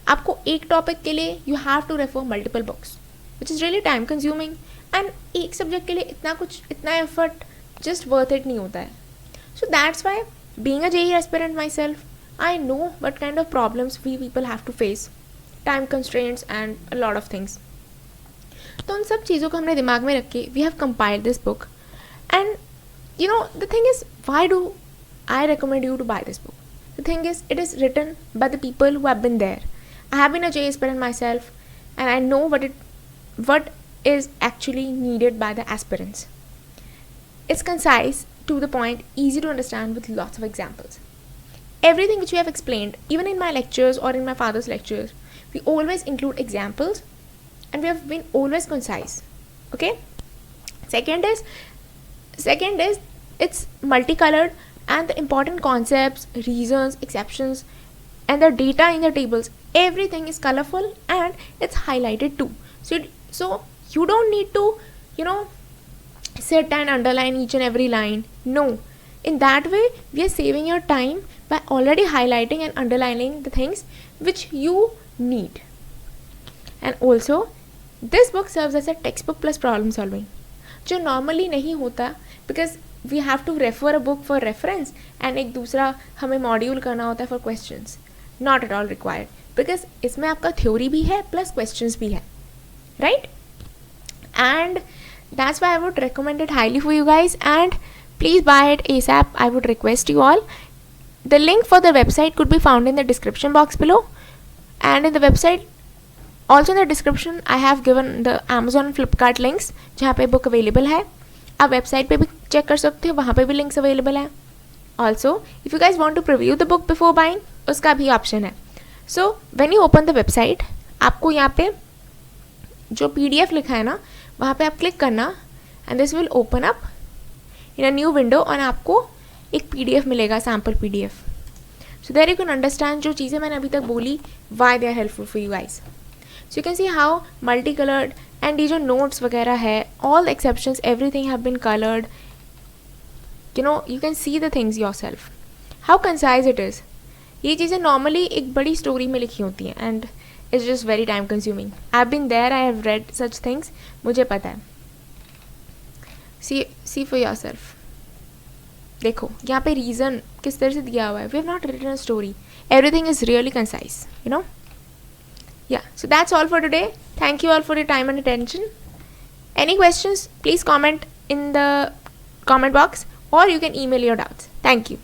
Speaker 1: आपको एक टॉपिक के लिए you have to refer multiple books, which is really time consuming, and एक सब्जेक्ट के लिए इतना एफर्ट जस्ट वर्थ इट नहीं होता है. So that's why being a JEE aspirant myself, I know what kind of problems we people have to face, time constraints and a lot of things. तो उन सब चीज़ों को हमने दिमाग में रख के we have compiled this book, and you know the thing is, why do I recommend you to buy this book? The thing is, it is written by the people who have been there. I have been a JEE aspirant myself, and I know what is actually needed by the aspirants. It's concise, to the point, easy to understand with lots of examples. Everything which we have explained, even in my lectures or in my father's lectures, we always include examples and we have been always concise. Okay. Second is it's multicolored, and the important concepts, reasons, exceptions, and the data in the tables, everything is colorful and it's highlighted too. So you don't need to, sit and underline each and every line. No, in that way we are saving your time by already highlighting and underlining the things which you need. And also this book serves as a textbook plus problem solving, जो normally नहीं होता, because we have to refer a book for reference and एक दूसरा हमें module करना होता है for questions. Not at all required, because इसमें आपका theory भी है plus questions भी है, right? And that's why I would recommend it highly for you guys, and please buy it ASAP. I would request you all. The link for the website could be found in the description box below, and in the website, also in the description, I have given the Amazon and Flipkart links जहाँ पे book available है. आप website पे भी check कर सकते हो, वहाँ पे भी links available है. Also, if you guys want to preview the book before buying, उसका भी option है. So when you open the website, आपको यहाँ पे जो PDF लिखा है ना, वहाँ पे आप क्लिक करना, and this will open up in a new window, और आपको एक PDF मिलेगा, sample PDF. So there you can understand जो चीज़ें मैंने अभी तक बोली, why they are helpful for you guys. So you can see how multicolored, and ये जो notes वगैरह है, all the exceptions, everything have been colored. You can see the things yourself. How concise it is. ये चीज़ें normally एक बड़ी story में लिखी होती हैं, and it's just very time consuming. I've been there, I have read such things. मुझे पता है. See for yourself. देखो यहाँ पे reason किस तरह से दिया हुआ है. We have not written a story. Everything is really concise. Yeah, so that's all for today. Thank you all for your time and attention. Any questions, please comment in the comment box, or you can email your doubts. Thank you.